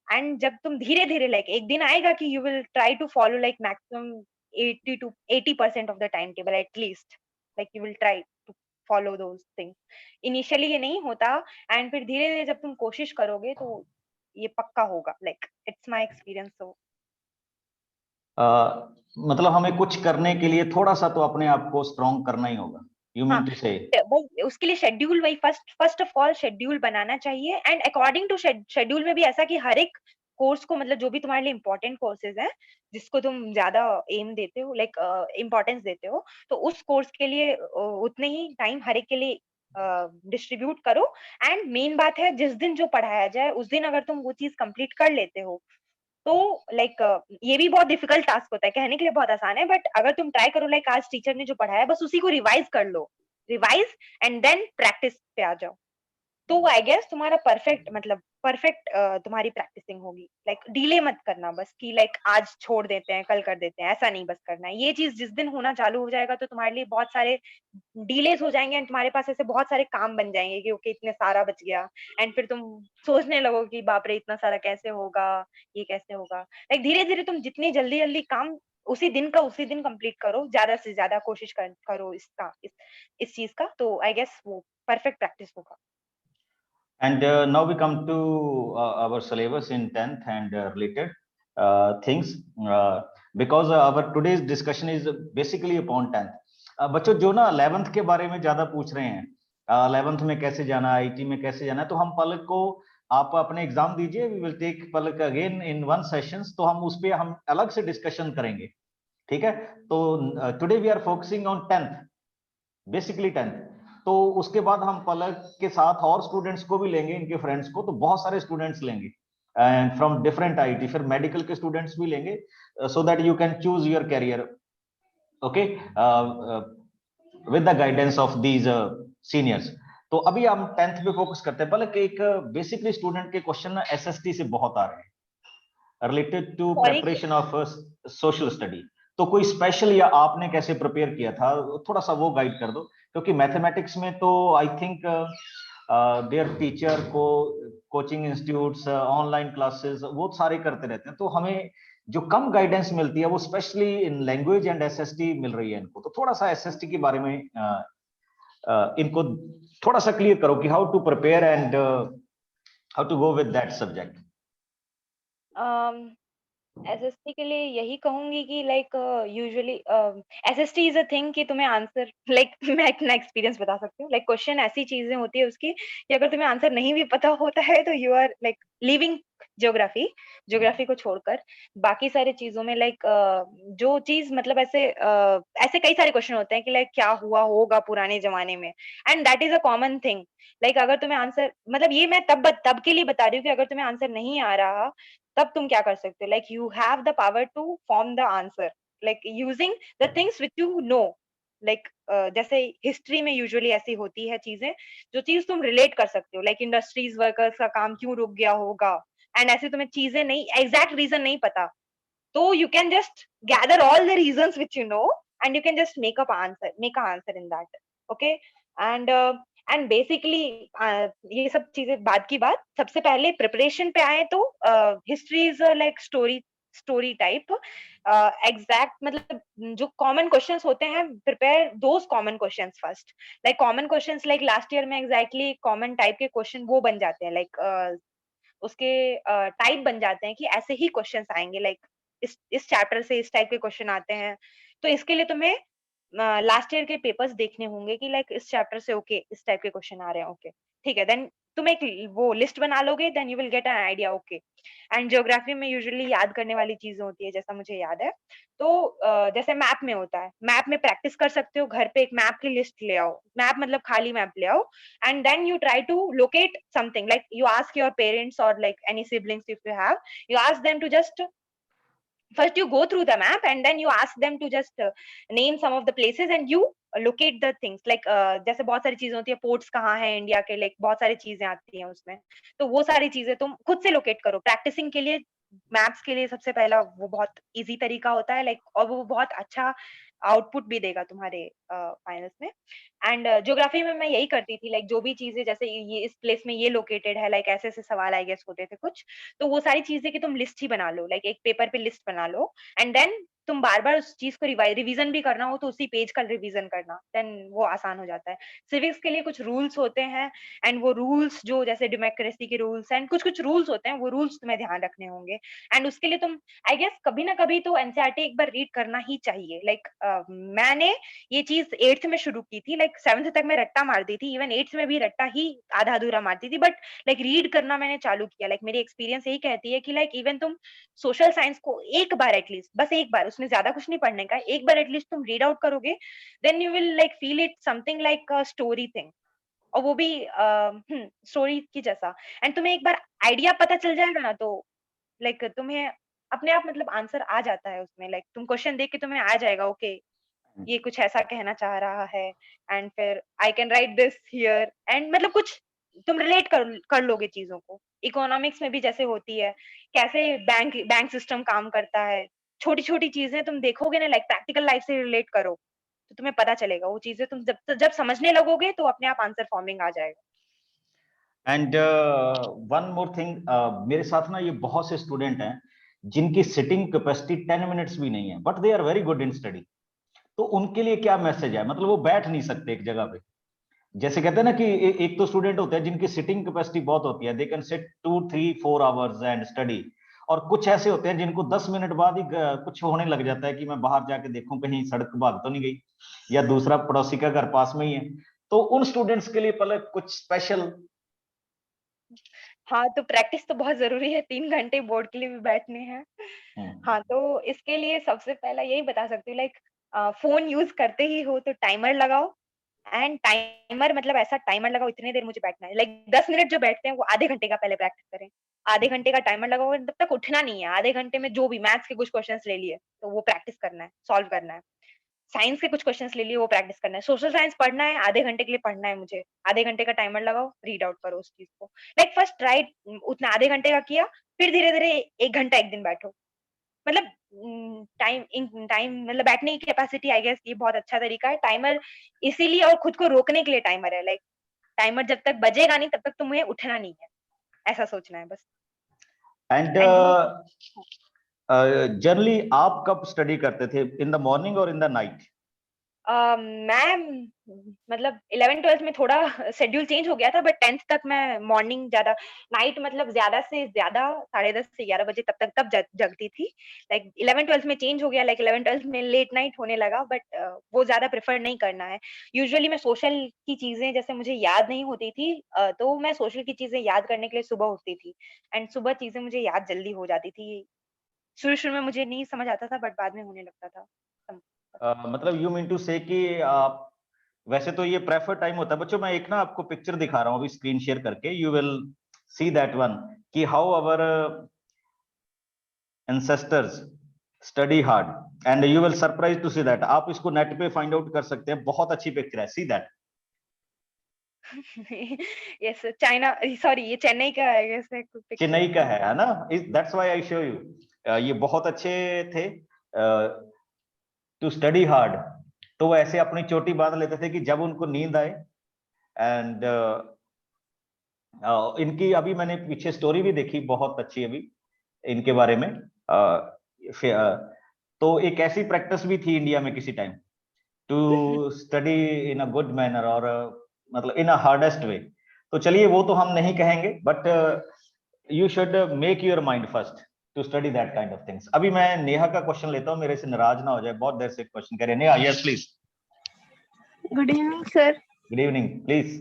एंड जब तुम धीरे धीरे लाइक एक दिन आएगा कि you will try to follow like maximum 80 to 80% of the time table at least, like you will try to follow those things. Initially ये नहीं होता, एंड फिर धीरे धीरे जब तुम कोशिश करोगे तो ये पक्का होगा। Like it's my experience. So
मतलब हमें कुछ करने के लिए थोड़ा सा तो अपने आप को स्ट्रॉन्ग करना ही होगा, यू
हाँ,
मीन टू से?
वही उसके लिए शेड्यूल, वही फर्स्ट ऑफ ऑल शेड्यूल बनाना चाहिए, एंड अकॉर्डिंग टू शेड्यूल में भी ऐसा कि हर एक कोर्स को, मतलब जो भी तुम्हारे लिए इंपॉर्टेंट कोर्सेज हैं, जिसको तुम ज्यादा एम देते हो, लाइक इम्पोर्टेंस देते हो, तो उस कोर्स के लिए उतने ही टाइम हर एक के लिए डिस्ट्रीब्यूट करो। एंड मेन बात है, जिस दिन जो पढ़ाया जाए उस दिन अगर तुम वो चीज कंप्लीट कर लेते हो, तो लाइक ये भी बहुत डिफिकल्ट टास्क होता है, कहने के लिए बहुत आसान है, बट अगर तुम ट्राई करो, लाइक आज टीचर ने जो पढ़ाया है बस उसी को रिवाइज कर लो, रिवाइज एंड देन प्रैक्टिस पे आ जाओ, तो आई गेस तुम्हारा परफेक्ट, मतलब परफेक्ट तुम्हारी प्रैक्टिसिंग होगी। लाइक डिले मत करना बस कि लाइक आज छोड़ देते हैं, कल कर देते हैं, ऐसा नहीं बस करना है। ये चीज जिस दिन होना चालू हो जाएगा, तो तुम्हारे लिए बहुत सारे डिलेस हो जाएंगे, एंड तुम्हारे पास ऐसे बहुत सारे काम बन जाएंगे कि ओके इतने सारा बच गया, एंड फिर तुम सोचने लगो कि बाप रे इतना सारा कैसे होगा, ये कैसे होगा। लाइक धीरे धीरे तुम जितनी जल्दी जल्दी काम उसी दिन कंप्लीट करो, ज्यादा से ज्यादा कोशिश करो इस चीज का, तो आई गेस वो परफेक्ट प्रैक्टिस होगा।
And now we come to our syllabus in 10th and related things, because our today's discussion is basically upon 10th. बच्चों जो ना 11th के बारे में ज्यादा पूछ रहे हैं, 11th में कैसे जाना, आईटी में कैसे जाना, तो हम पलक को, आप अपने एग्जाम दीजिए, we will take Palak again in one sessions, तो हम उस पे हम अलग से डिस्कशन करेंगे, ठीक है। तो today we are focusing on 10th, basically 10th। तो उसके बाद हम पलक के साथ और स्टूडेंट्स को भी लेंगे, इनके फ्रेंड्स को, तो बहुत सारे स्टूडेंट्स लेंगे एंड फ्रॉम डिफरेंट आईटी, फिर मेडिकल के स्टूडेंट्स भी लेंगे, so that you can choose your career, okay, with the guidance of these seniors. तो अभी हम 10th पे फोकस करते हैं। पलक, एक बेसिकली स्टूडेंट के क्वेश्चन ना एसएसटी से बहुत आ रहे हैं related to preparation of social study, तो कोई स्पेशल या आपने कैसे प्रिपेयर किया था, थोड़ा सा वो गाइड कर दो, क्योंकि मैथमेटिक्स में तो आई थिंक देयर टीचर को कोचिंग इंस्टीट्यूट्स, ऑनलाइन क्लासेस, वो सारे करते रहते हैं, तो हमें जो कम गाइडेंस मिलती है वो specially in language and SST मिल रही है इनको, तो थोड़ा सा एसएसटी के बारे में इनको थोड़ा सा क्लियर करो कि how to prepare and how to go with that subject.
SST के लिए यही कहूंगी कि like usually SST is a thing कि तुम्हें आंसर लाइक मैं अपना एक्सपीरियंस बता सकती हूँ, लाइक क्वेश्चन ऐसी चीजें होती है उसकी कि अगर तुम्हें आंसर नहीं भी पता होता है तो you are like living geography को छोड़कर बाकी सारी चीजों में लाइक जो चीज मतलब ऐसे कई सारे क्वेश्चन होते हैं कि लाइक क्या हुआ होगा पुराने जमाने में, and that is a common thing. Like अगर तुम्हें आंसर मतलब ये मैं तब के लिए बता रही हूँ कि अगर तुम्हें आंसर नहीं आ रहा तब तुम क्या कर सकते हो, like you have the power to form the answer like using the things which you know. Like जैसे हिस्ट्री में यूजुअली ऐसी होती है चीजें जो चीज तुम रिलेट कर सकते हो, लाइक इंडस्ट्रीज वर्कर्स का काम क्यों रुक गया होगा, एंड ऐसे तुम्हें चीजें नहीं एग्जैक्ट रीजन नहीं पता, तो you can just gather all the reasons which you know and you can just make an answer in that, okay। And basically ये सब चीजें बाद की बात, सबसे पहले प्रिपरेशन पे आए तो history is like story type exact, मतलब जो कॉमन क्वेश्चंस होते हैं prepare those common questions first, like common questions like last year में एग्जैक्टली कॉमन टाइप के क्वेश्चन वो बन जाते हैं, लाइक उसके टाइप बन जाते हैं कि ऐसे ही क्वेश्चंस आएंगे, लाइक इस चैप्टर से इस टाइप के क्वेश्चन आते हैं। तो इसके लिए तुम्हें लास्ट ईयर के पेपर्स देखने होंगे कि लाइक इस चैप्टर से ओके इस टाइप के क्वेश्चन आ रहे हैं, ओके ठीक है, देन तुम एक वो लिस्ट बना लोगे, then you will get an idea, okay. And geography में यूजुअली याद करने वाली चीजें होती है, जैसा मुझे याद है तो जैसे मैप में होता है, मैप में प्रैक्टिस कर सकते हो, घर पे एक मैप की लिस्ट ले आओ, मैप मतलब खाली मैप ले आओ, and then you try to locate something, like you ask your parents or like any siblings if you have, you ask them to just first you go through the map and then you ask them to just name some of the places and you locate the things, like जैसे बहुत सारी चीजें होती है, पोर्ट्स कहाँ है इंडिया के, लाइक बहुत सारी चीजें आती हैं उसमें, तो वो सारी चीजें तुम खुद से लोकेट करो। प्रैक्टिसिंग के लिए मैप्स के लिए सबसे पहला वो बहुत इजी तरीका होता है, लाइक और वो बहुत अच्छा आउटपुट भी देगा तुम्हारे फाइनल्स में। एंड ज्योग्राफी में मैं यही करती थी, लाइक जो भी चीजें जैसे ये इस प्लेस में ये लोकेटेड है, लाइक ऐसे ऐसे सवाल आई गेस होते थे कुछ, तो वो सारी चीजें कि तुम लिस्ट ही बना लो, लाइक एक पेपर पे लिस्ट बना लो, एंड देन तुम बार-बार उस चीज को रिवीजन भी करना हो तो उसी पेज का रिवीजन करना, देन वो आसान हो जाता है। सिविक्स के लिए कुछ रूल्स होते हैं एंड वो रूल्स जो जैसे डेमोक्रेसी के रूल्स एंड कुछ-कुछ रूल्स होते हैं, वो रूल्स तुम्हें ध्यान रखने होंगे, एंड उसके लिए तुम आई गेस कभी ना कभी तो एनसीईआरटी एक बार रीड करना ही चाहिए। लाइक मैंने ये चीज 8th में शुरू की थी, लाइक 7th तक मैं रट्टा मारती थी, इवन 8th में भी रट्टा ही आधा अधूरा मारती थी, बट लाइक रीड करना मैंने चालू किया। लाइक मेरी एक्सपीरियंस यही कहती है कि लाइक इवन तुम सोशल साइंस को एक बार एटलीस्ट, बस एक बार, उसमें ज्यादा कुछ नहीं पढ़ने का, एक बार एटलीस्ट तुम रीड आउट करोगे, then you will like feel it something like a story thing, और वो भी स्टोरी की जैसा, एंड तुम्हें एक बार आइडिया पता चल जाएगा ना तो लाइक तुम्हें अपने आप मतलब आंसर आ जाता है उसमें, लाइक तुम क्वेश्चन देख के तुम्हें आ जाएगा ओके ये कुछ ऐसा कहना चाह रहा है, एंड फिर I can write this here, and मतलब कुछ तुम रिलेट कर लोगे चीजों को। इकोनॉमिक्स में भी जैसे होती है, कैसे बैंक सिस्टम काम करता है, छोटी छोटी चीजें तुम देखोगे ना, लाइक प्रैक्टिकल लाइफ से रिलेट करो तो तुम्हें पता चलेगा, वो चीजें तुम जब समझने लगोगे तो अपने आप आंसर फॉर्मिंग आ जाएगा।
एंड वन मोर थिंग, मेरे साथ ना ये बहुत से स्टूडेंट हैं जिनकी सिटिंग कैपेसिटी 10 मिनट्स भी नहीं है, but they are very good in study, तो उनके लिए क्या मैसेज है, मतलब वो बैठ नहीं सकते एक जगह पे, जैसे कहते हैं ना कि एक तो स्टूडेंट होते हैं जिनकी सिटिंग कैपेसिटी बहुत होती है, they can sit 2 3 4 hours and study, और कुछ ऐसे होते हैं जिनको 10 मिनट बाद ही कुछ होने लग जाता है कि मैं बाहर जाके देखूं कहीं सड़क भाग तो नहीं गई, या दूसरा पड़ोसी का घर पास में ही है। तो उन स्टूडेंट्स के लिए पहले कुछ स्पेशल।
हाँ, तो प्रैक्टिस तो बहुत ज़रूरी है, 3 घंटे बोर्ड के लिए भी बैठने हैं। हाँ, तो इसके लिए सबसे पहला यही बता सकती हूँ, लाइक फ़ोन यूज़ करते ही हो तो टाइमर लगाओ, एंड टाइमर मतलब ऐसा टाइमर लगाओ इतनी देर मुझे बैठना है। लाइक 10 मिनट जो बैठते हैं वो आधे घंटे का पहले प्रैक्टिस करें। आधे घंटे का टाइमर लगाओ, तब तक उठना नहीं है। आधे घंटे में जो भी मैथ्स के कुछ क्वेश्चन्स ले लिए, तो वो प्रैक्टिस करना है, सॉल्व करना है। साइंस के कुछ क्वेश्चंस ले लिए, वो प्रैक्टिस करना है। सोशल साइंस पढ़ना है, आधे घंटे के लिए पढ़ना है मुझे। आधे घंटे का टाइमर लगाओ, रीड आउट करो उस चीज़ को। लाइक फर्स्ट ट्राई उतना आधे घंटे का किया, फिर धीरे-धीरे 1 घंटा एक दिन बैठो। मतलब टाइम मतलब बैठने की कैपेसिटी आई गेस ये बहुत अच्छा तरीका है। टाइमर इसीलिए और खुद को रोकने के लिए टाइमर है। लाइक टाइमर जब तक बजेगा नहीं तब तक तुम्हें उठना नहीं है। ऐसा सोचना है बस।
एंड
एंड
जनरली आप कब स्टडी करते थे, इन द मॉर्निंग और इन द नाइट?
मैं मतलब 11th-12th में थोड़ा शेड्यूल चेंज हो गया था, बट 10th तक मैं मॉर्निंग ज़्यादा, नाइट मतलब ज़्यादा से ज़्यादा 10:30 से 11 बजे तब तक जगती थी। लाइक 11th-12th में चेंज हो गया, लाइक 11th-12th में लेट नाइट होने लगा, बट वो ज़्यादा प्रेफर नहीं करना है। यूजुअली मैं सोशल की चीज़ें जैसे मुझे याद नहीं होती थी, तो मैं सोशल की चीज़ें याद करने के लिए सुबह उठती थी, एंड सुबह चीज़ें मुझे याद जल्दी हो जाती थी। शुरू-शुरू में मुझे नहीं समझ आता था, बट बाद में होने लगता था।
मतलब यू मीन टू से कि आप, वैसे तो ये प्रेफर टाइम होता है बच्चों, मैं एक ना आपको पिक्चर दिखा रहा हूँ अभी स्क्रीन शेयर करके, you will see that one, कि how our ancestors study hard, and you will surprised to see that। आप इसको नेट पे फाइंड आउट कर सकते हैं, बहुत अच्छी पिक्चर है, see that.
Yes, China, sorry ये चेन्नई का है गेस है पिक्चर।
चेन्नई का है ना, that's why I show you. ये बहुत अच्छे थे टू स्टडी हार्ड। तो वो ऐसे अपनी चोटी बांध लेते थे कि जब उनको नींद आए, एंड इनकी अभी मैंने पीछे स्टोरी भी देखी बहुत अच्छी अभी इनके बारे में। तो एक ऐसी प्रैक्टिस भी थी इंडिया में किसी time, to study in a good manner, और मतलब इन अ हार्डेस्ट वे। तो चलिए वो तो हम नहीं कहेंगे, but you should make your mind first to study that kind of things. अभी मैं नेहा का क्वेश्चन लेता हूँ, मेरे से नाराज ना हो जाए, बहुत देर से क्वेश्चन कर रहे हैं। Neha, yes please.
Good evening sir.
Good evening, please.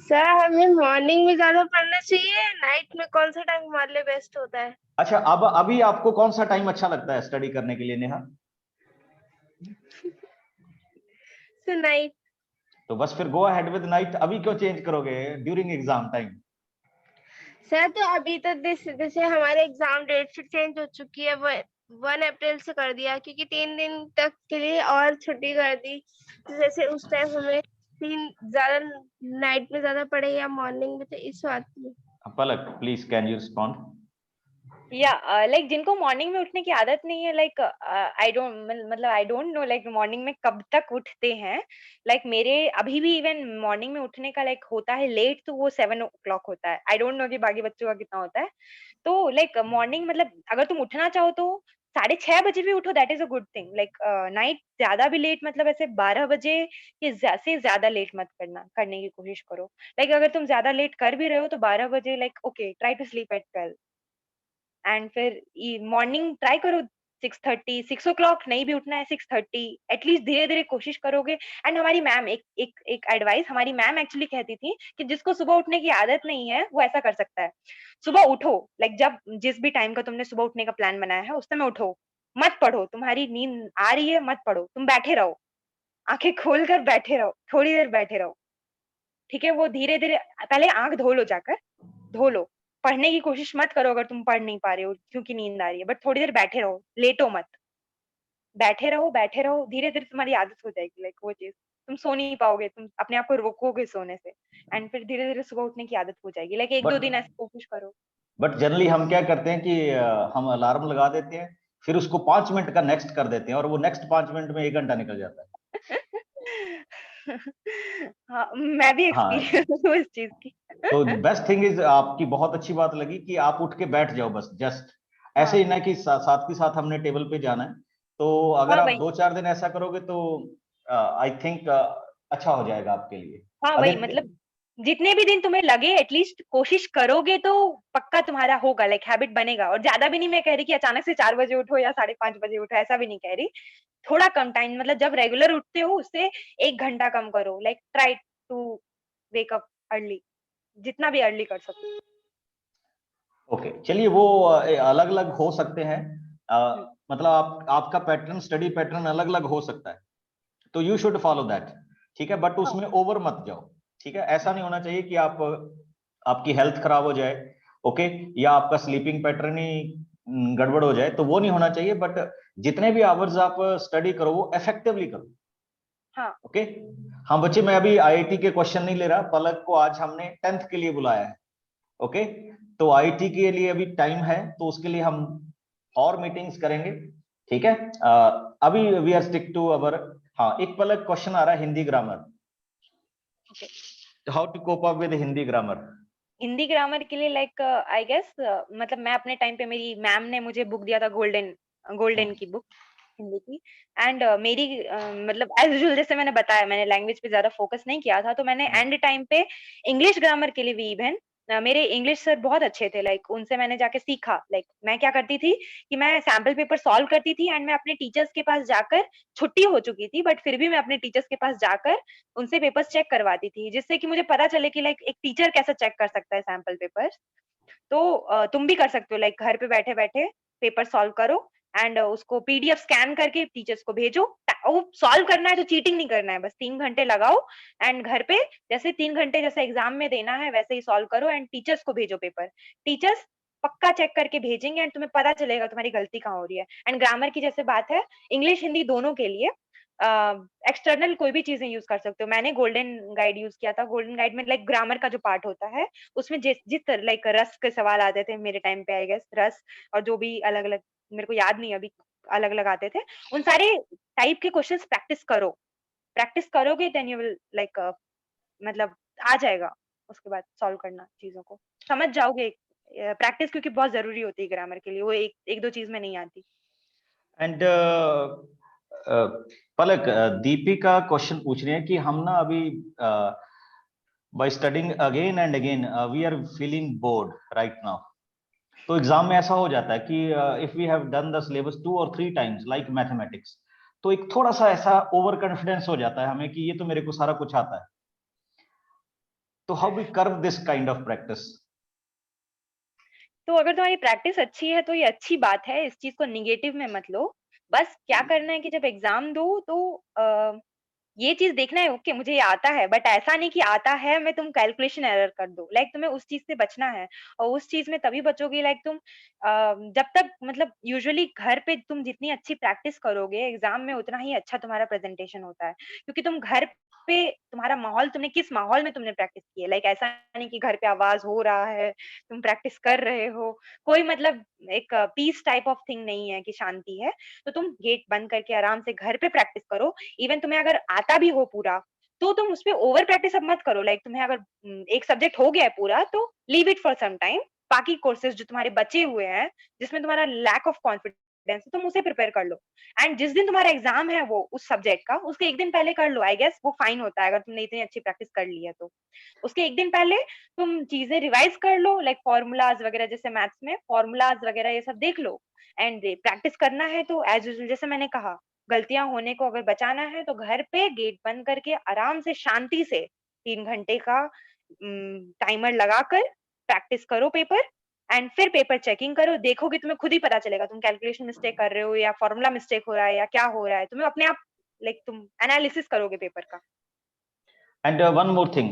Sir हमें मॉर्निंग में ज्यादा पढ़ना चाहिए, नाइट में कौन सा टाइम हमारे लिए बेस्ट होता है?
अच्छा, अब अभी आपको कौन सा टाइम अच्छा लगता है स्टडी करने के लिए नेहा?
Sir night.
तो बस फिर गो अहेड विद नाइट। अभी क्यों चेंज करोगे ड्यूरिंग एग्जाम टाइम?
सर तो अभी तो जैसे हमारे एग्जाम डेट शीट चेंज हो चुकी है, वो 1 अप्रैल से कर दिया, क्योंकि 3 दिन तक के लिए और छुट्टी कर दी। तो जैसे उस टाइम हमें ज्यादा नाइट में ज्यादा पढ़े या मॉर्निंग में, तो इस बात की।
पलक प्लीज कैन यू रिस्पॉन्ड?
या लाइक जिनको मॉर्निंग में उठने की आदत नहीं है, लाइक आई डोंट मतलब I don't know like morning में कब तक उठते हैं। लाइक मेरे अभी भी इवन मॉर्निंग में उठने का लाइक होता है लेट, तो वो 7 o'clock होता है। आई डोंट नो कि बाकी बच्चों का कितना होता है। तो लाइक मॉर्निंग मतलब अगर तुम उठना चाहो तो 6:30 बजे भी उठो, that is a good thing. Like night ज्यादा भी लेट मतलब ऐसे 12 बजे के से ज्यादा लेट मत करने की कोशिश करो। लाइक अगर तुम ज्यादा लेट कर भी रहे हो तो 12 बजे, like okay try to sleep at 12, and फिर मॉर्निंग ट्राई करो 6:30, 6 o'clock नहीं भी उठना है 6:30, एटलीस्ट धीरे धीरे कोशिश करोगे। एंड हमारी मैम एक एडवाइस हमारी मैम एक्चुअली कहती थी कि जिसको सुबह उठने की आदत नहीं है वो ऐसा कर सकता है, सुबह उठो। लाइक जब जिस भी टाइम का तुमने सुबह उठने का प्लान बनाया है उस समय उठो, मत पढ़ो। तुम्हारी नींद आ रही है मत पढ़ो, तुम बैठे रहो, आंखें खोल कर बैठे रहो, थोड़ी देर बैठे रहो, ठीक है। वो धीरे धीरे पहले आंख धो लो, जाकर धो लो। पढ़ने की कोशिश मत करो अगर तुम पढ़ नहीं पा रहे हो क्योंकि नींद आ रही है, बट थोड़ी देर बैठे रहो, लेटो मत, बैठे रहो, धीरे-धीरे तुम्हारी आदत हो जाएगी। लाइक वो चीज़, तुम सो नहीं पाओगे, तुम अपने आप को रोकोगे सोने से, एंड फिर धीरे-धीरे सुबह उठने की आदत हो जाएगी। लाइक 1-2 दिन ऐसे कोशिश करो।
बट जनरली हम क्या करते हैं कि हम अलार्म लगा देते हैं, फिर उसको 5 मिनट का नेक्स्ट कर देते हैं, और वो नेक्स्ट 5 मिनट में 1 घंटा निकल जाता है।
हाँ, मैं भी
हाँ,
एक्सपीरियंस हूँ इस चीज़ की।
तो बेस्ट थिंग इज, आपकी बहुत अच्छी बात लगी कि आप उठ के बैठ जाओ बस, जस्ट ऐसे
हाँ,
ही ना कि साथ के साथ हमने टेबल पे जाना है। तो अगर
हाँ
आप
वही।
2-4 दिन ऐसा करोगे तो आई थिंक अच्छा हो जाएगा आपके लिए।
हाँ,
अब
वही
एक
मतलब जितने भी दिन तुम्हें लगे एटलीस्ट कोशिश करोगे तो पक्का तुम्हारा होगा, लाइक हैबिट बनेगा। और ज्यादा भी नहीं मैं कह रही कि अचानक से 4 बजे उठो या 5:30 बजे उठो, ऐसा भी नहीं कह रही। थोड़ा कम टाइम, मतलब जब रेगुलर उठते हो उससे 1 घंटा कम करो, like try to wake up early, जितना भी अर्ली कर सको।
ओके, चलिए वो अलग अलग हो सकते हैं।
हुँ,
मतलब आपका पैटर्न, स्टडी पैटर्न अलग अलग हो सकता है, तो यू शुड फॉलो दैट, ठीक है, बट
हाँ,
उसमें ओवर मत जाओ, ठीक है। ऐसा नहीं होना चाहिए कि आपकी हेल्थ खराब हो जाए, ओके, या आपका स्लीपिंग पैटर्न ही गड़बड़ हो जाए, तो वो नहीं होना चाहिए। बट जितने भी आवर्स आप स्टडी करो वो इफेक्टिवली करो,
हाँ,
ओके। हाँ बच्चे, मैं अभी आईआईटी के क्वेश्चन नहीं ले रहा, पलक को आज हमने 10th के लिए बुलाया है, ओके। तो आईआईटी के लिए अभी टाइम है, तो उसके लिए हम और मीटिंग्स करेंगे, ठीक है। अभी we are stick to our. हाँ, एक पलक क्वेश्चन आ रहा है, Hindi grammar,
okay.
How to cope up with Hindi grammar.
Hindi grammar के लिए लाइक आई गेस मतलब मैं अपने टाइम पे मेरी मैम ने मुझे बुक दिया था, गोल्डन गोल्डन की बुक हिंदी की। एंड मेरी मतलब एज यूजुअल जैसे मैंने बताया, मैंने लैंग्वेज पे ज्यादा फोकस नहीं किया था, तो मैंने एंड टाइम पे इंग्लिश ग्रामर के लिए भी इवन मेरे इंग्लिश सर बहुत अच्छे थे, लाइक उनसे मैंने जाके सीखा। लाइक मैं क्या करती थी कि मैं सैम्पल पेपर सॉल्व करती थी एंड मैं अपने टीचर्स के पास जाकर, छुट्टी हो चुकी थी बट फिर भी मैं अपने टीचर्स के पास जाकर उनसे पेपर्स चेक करवाती थी, जिससे कि मुझे पता चले कि लाइक एक टीचर कैसे चेक कर सकता है सैंपल पेपर्स। तो तुम भी कर सकते हो, लाइक घर पे बैठे-बैठे पेपर सॉल्व करो एंड उसको पीडीएफ स्कैन करके टीचर्स को भेजो। वो सॉल्व करना है तो चीटिंग नहीं करना है, बस 3 घंटे लगाओ एंड घर पे जैसे 3 घंटे जैसे एग्जाम में देना है वैसे ही सॉल्व करो एंड टीचर्स को भेजो पेपर। टीचर्स पक्का चेक करके भेजेंगे एंड तुम्हें पता चलेगा तुम्हारी गलती कहाँ हो रही है। एंड ग्रामर की जैसे बात है, इंग्लिश हिंदी दोनों के लिए एक्सटर्नल कोई भी चीजें यूज कर सकते हो। मैंने गोल्डन गाइड यूज किया था। गोल्डन गाइड में लाइक ग्रामर का जो पार्ट होता है उसमें जिस जिस लाइक रस के सवाल आते थे मेरे टाइम पे, आई गेस रस और जो भी अलग अलग, मेरे को याद नहीं अभी, अलग अलग आते थे, उन सारे टाइप के क्वेश्चंस प्रैक्टिस करो। प्रैक्टिस करोगे देन यू विल लाइक मतलब आ जाएगा उसके बाद सॉल्व करना चीजों को समझ जाओगे। प्रैक्टिस क्योंकि बहुत जरूरी होती है ग्रामर के लिए, वो एक एक दो चीज में नहीं आती।
एंड पलक, दीपिका क्वेश्चन पूछ रही है कि हम ना अभी by studying again and again we are feeling bored right now. तो एग्जाम में ऐसा हो जाता है कि if we have done the syllabus 2 or 3 times like mathematics, तो एक थोड़ा सा ऐसा ओवर कॉन्फिडेंस हो जाता है हमें कि ये तो मेरे को सारा कुछ आता है। तो how we curve this kind of practice.
तो अगर तुम्हारी प्रैक्टिस अच्छी है तो ये अच्छी बात है, इस चीज़ को नेगेटिव में मत लो। बस क्या करना है कि जब एग्ज़ाम दो तो ये चीज़ देखना है ओके मुझे ये आता है, बट ऐसा नहीं कि आता है मैं तुम कैलकुलेशन एरर कर दो। लाइक तुम्हें उस चीज़ से बचना है और उस चीज़ में तभी बचोगे लाइक तुम जब तक मतलब यूजुअली घर पे तुम जितनी अच्छी प्रैक्टिस करोगे एग्ज़ाम में उतना ही अच्छा तुम्हारा प्रेज़ेंटेशन होता है। क्योंकि तुम घर पे तुम्हारा माहौल, तुमने किस माहौल में तुमने प्रैक्टिस की है। लाइक ऐसा नहीं कि घर पे आवाज़ हो रहा है, तुम प्रैक्टिस कर रहे हो, कोई मतलब एक पीस टाइप ऑफ थिंग नहीं है कि शांति है। तो तुम गेट बंद करके आराम से घर पे प्रैक्टिस करो। इवन तुम्हें अगर आता भी हो पूरा, तो तुम उसपे ओवर प्रैक्टिस अब मत करो। लाइक तुम्हें अगर एक सब्जेक्ट हो गया है पूरा, तो leave it for some time. बाकी कोर्सेज़ जो तुम्हारे बचे हुए हैं, जिसमें तुम्हारा लैक ऑफ कॉन्फिडेंस है, तुम उसे प्रिपेयर कर लो। एंड जिस दिन तुम्हारा एग्ज़ाम है वो उस सब्जेक्ट का, उसके 1 दिन पहले कर लो। आई गेस वो फाइन होता है अगर तुमने इतनी अच्छी प्रैक्टिस कर ली है तो। उसके 1 दिन पहले तुम चीज़ें रिवाइज़ कर लो, लाइक फ़ॉर्मूलाज़ वगैरह, जैसे मैथ्स में फ़ॉर्मूलाज़ वगैरह ये सब देख लो। एंड प्रैक्टिस करना है तो एज़ यूजुअल जैसे मैंने कहा, गलतियाँ होने को अगर बचाना है तो घर पे गेट बंद करके आराम से शांति से 3 घंटे का टाइमर लगाकर प्रैक्टिस करो पेपर। एंड फिर पेपर चेकिंग करो, देखोगे तुम्हें खुद ही पता चलेगा तुम कैलकुलेशन मिस्टेक कर रहे हो या फ़ॉर्मूला मिस्टेक हो रहा है या क्या हो रहा है। तुम्हें अपने आप लाइक तुम एनालिसिस करोगे पेपर का।
एंड वन मोर थिंग,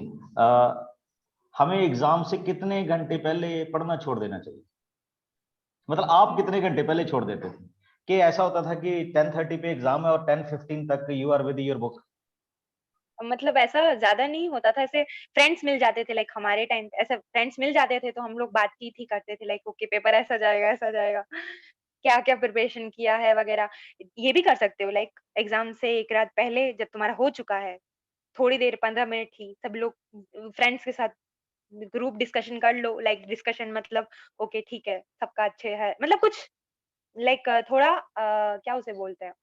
हमें एग्जाम से कितने घंटे पहले पढ़ना छोड़ देना चाहिए। मतलब आप कितने घंटे पहले छोड़ देते थे? कि ऐसा होता था कि 10:30 पे एग्जाम है और 10:15 तक you are with your book.
मतलब ऐसा ज़्यादा नहीं होता था, ऐसे फ्रेंड्स मिल जाते थे, लाइक हमारे टाइम ऐसे फ्रेंड्स मिल जाते थे तो हम लोग बातचीत ही करते थे, लाइक ओके पेपर ऐसा जाएगा, ऐसा जाएगा। क्या-क्या प्रिपरेशन किया है वगैरह। ये भी कर सकते हो लाइक एग्ज़ाम से 1 रात पहले जब तुम्हारा हो चुका है, थोड़ी देर 15 मिनट ही सब लोग फ्रेंड्स के साथ ग्रुप डिस्कशन कर लो। लाइक डिस्कशन मतलब ओके ठीक है, सबका अच्छे है, मतलब कुछ लाइक थोड़ा क्या उसे बोलते हैं?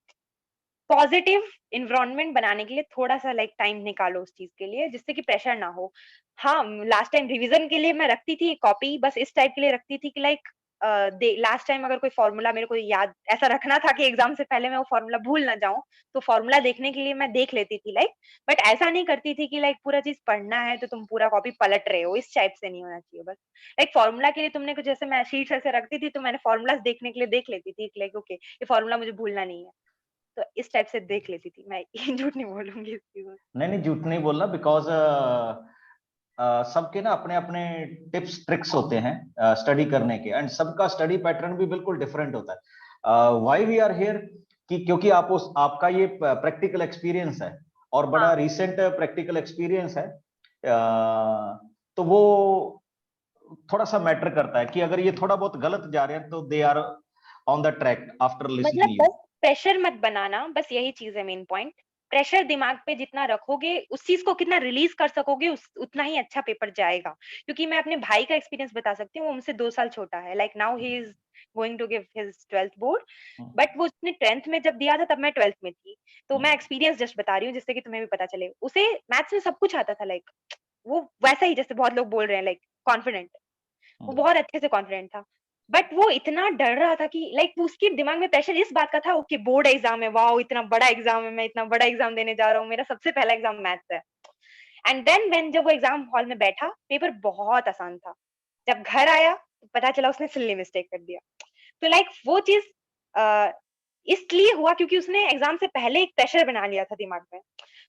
पॉजिटिव इन्वायरमेंट बनाने के लिए थोड़ा सा लाइक टाइम निकालो उस चीज के लिए, जिससे कि प्रेशर ना हो। हाँ, लास्ट टाइम रिवीजन के लिए मैं रखती थी कॉपी, बस इस टाइप के लिए रखती थी कि लाइक लास्ट टाइम अगर कोई फॉर्मूला मेरे को याद ऐसा रखना था कि एग्जाम से पहले मैं वो फॉर्मूला भूल ना जाऊं, तो फॉर्मूला देखने के लिए मैं देख लेती थी लाइक। बट ऐसा नहीं करती थी कि लाइक पूरा चीज पढ़ना है तो तुम पूरा कॉपी पलट रहे हो, इस टाइप से नहीं होना चाहिए। बस लाइक फॉर्मूला के लिए तुमने कुछ, जैसे मैं शीट्स ऐसे रखती थी तो मैंने फॉर्मूलाज देखने के लिए देख लेती थी लाइक ओके ये फॉर्मूला मुझे भूलना नहीं है, तो इस टाइप से देख लेती थी मैं। ये झूठ नहीं बोलूंगी इस चीज में।
नहीं नहीं, झूठ नहीं बोलना, बिकॉज सबके ना अपने अपने टिप्स ट्रिक्स होते हैं स्टडी करने के, एंड सबका स्टडी पैटर्न भी बिल्कुल डिफरेंट होता है। व्हाई वी आर हियर, कि क्योंकि आपका ये प्रैक्टिकल एक्सपीरियंस है और बड़ा
हाँ
रीसेंट प्रैक्टिकल एक्सपीरियंस है, तो वो थोड़ा सा मैटर करता है कि अगर ये थोड़ा बहुत गलत जा रहे हैं तो they are on the track after
मतलब
लिसनिंग यू।
बस प्रेशर मत बनाना, बस यही चीज है मेन पॉइंट। प्रेशर दिमाग पे जितना रखोगे, उस चीज को कितना रिलीज कर सकोगे, उतना ही अच्छा पेपर जाएगा। क्योंकि मैं अपने भाई का एक्सपीरियंस बता सकती हूँ, वो मुझसे 2 साल छोटा है, like now he is going to give his 12th board. But वो उसने 10th में जब दिया था तब मैं 12th में थी, तो मैं एक्सपीरियंस जस्ट बता रही हूँ जिससे कि तुम्हें भी पता चले। उसे मैथ्स में सब कुछ आता था, लाइक वो वैसा ही जैसे बहुत लोग बोल रहे हैं लाइक कॉन्फिडेंट, वो बहुत अच्छे से कॉन्फिडेंट था। बट वो इतना डर रहा था कि लाइक उसके दिमाग में प्रेशर इस बात का था, ओके बोर्ड एग्जाम है, वाओ इतना बड़ा एग्जाम है, मैं इतना बड़ा एग्जाम देने जा रहा हूँ, मेरा सबसे पहला एग्जाम मैथ्स है। एंड देन व्हेन जब वो एग्जाम हॉल में बैठा, पेपर बहुत आसान था। जब घर आया तो पता चला उसने सिल्ली मिस्टेक कर दिया। तो लाइक वो चीज इसलिए हुआ क्योंकि उसने एग्जाम से पहले एक प्रेशर बना लिया था दिमाग में।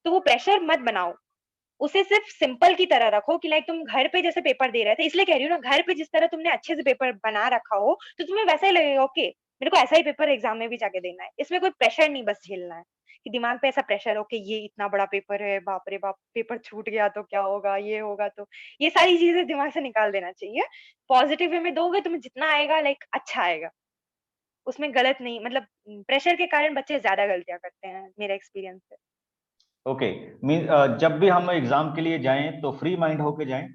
तो वो प्रेशर मत बनाओ, उसे सिर्फ सिंपल की तरह रखो कि लाइक तुम घर पे जैसे पेपर दे रहे थे, इसलिए कह रही हूँ ना, घर पे जिस तरह तुमने अच्छे से पेपर बना रखा हो तो तुम्हें वैसा ही लगेगा, ओके मेरे को ऐसा ही पेपर एग्जाम में भी जाके देना है। इसमें कोई प्रेशर नहीं, बस झेलना है कि दिमाग पे ऐसा प्रेशर हो कि ये इतना बड़ा पेपर है, बाप रे बाप, पेपर छूट गया तो क्या होगा, ये होगा तो, ये सारी चीजें दिमाग से निकाल देना चाहिए। पॉजिटिव वे में दोगे तुम्हें जितना आएगा लाइक अच्छा आएगा, उसमें गलत नहीं, मतलब प्रेशर के कारण बच्चे ज्यादा गलतियां करते हैं, मेरा एक्सपीरियंस है।
ओके, मीन जब भी हम एग्जाम के लिए जाएं तो फ्री माइंड होके जाएं,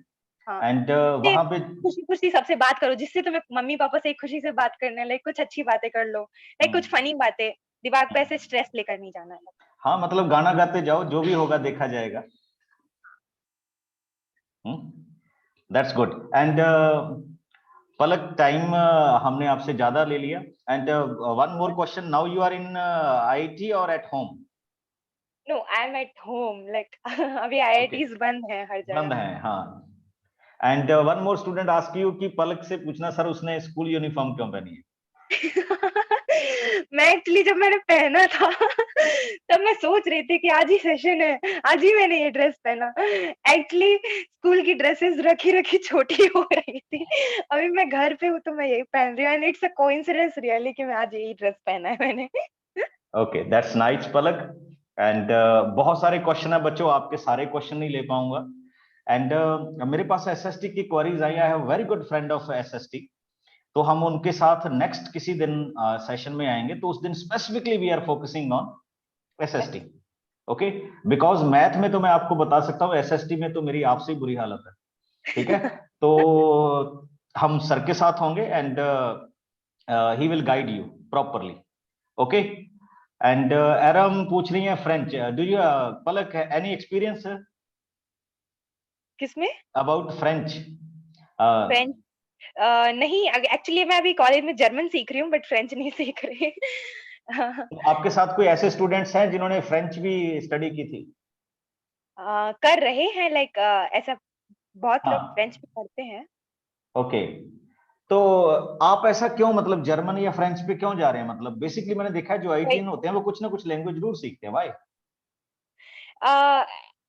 हाँ,
एंड
जिससे
वहां पे
खुशी-खुशी सबसे बात करो, जिससे तुम्हें मम्मी-पापा से खुशी से बात करना, लाइक कुछ अच्छी बातें कर लो, लाइक कुछ फनी बातें, दिमाग पे ऐसे स्ट्रेस लेकर नहीं जाना है।
हाँ मतलब गाना गाते जाओ, जो भी होगा देखा जाएगा। That's good. And Palak, time हमने आपसे ज्यादा ले लिया, and one more question, now you are in IIT or at home?
No, I am at home, like अभी
ओके,
आईआईटीज बंद है हर
बंद
जगह।
है, हाँ। And one more student ask you कि पलक से पूछना सर उसने स्कूल यूनिफॉर्म क्यों पहनी है?
मैं एक्चुअली जब मैंने पहना था तब मैं सोच रही थी कि आज ही सेशन है, आज ही मैंने ये ड्रेस पहना। एक्चुअली स्कूल की ड्रेसेस रखी रखी छोटी हो रही थी, अभी मैं घर पे हूँ तो मैं यही पहन रही हूँ, and it's a coincidence really कि मैं आज यही ड्रेस पहना है मैंने।
Okay, that's nice Palak. And बहुत सारे क्वेश्चन है बच्चों, आपके सारे क्वेश्चन नहीं ले पाऊंगा। एंड मेरे पास एसएसटी की queries I, I have very good friend of SST, तो हम उनके साथ नेक्स्ट किसी दिन सेशन में आएंगे, तो उस दिन specifically we are focusing on SST. Okay, because math में तो मैं आपको बता सकता हूँ, एसएसटी में तो मेरी आपसे ही बुरी हालत है। ठीक है, तो हम सर के साथ होंगे, and he will guide you properly. Okay, and um पूछ रही है French, do you Palak any experience
किसमें?
About French?
फ्रेंच? नहीं, एक्चुअली मैं अभी कॉलेज में जर्मन सीख रही हूँ, बट फ्रेंच नहीं सीख रही।
आपके साथ कोई ऐसे स्टूडेंट्स हैं जिन्होंने फ्रेंच भी स्टडी की थी?
कर रहे हैं लाइक ऐसा, बहुत लोग
हाँ,
फ्रेंच भी पढ़ते हैं।
ओके। तो आप ऐसा क्यों, मतलब जर्मन या फ्रेंच पे क्यों जा रहे हैं? मतलब बेसिकली मैंने देखा है जो आईटीएन होते हैं वो कुछ ना कुछ लैंग्वेज जरूर सीखते हैं, भाई।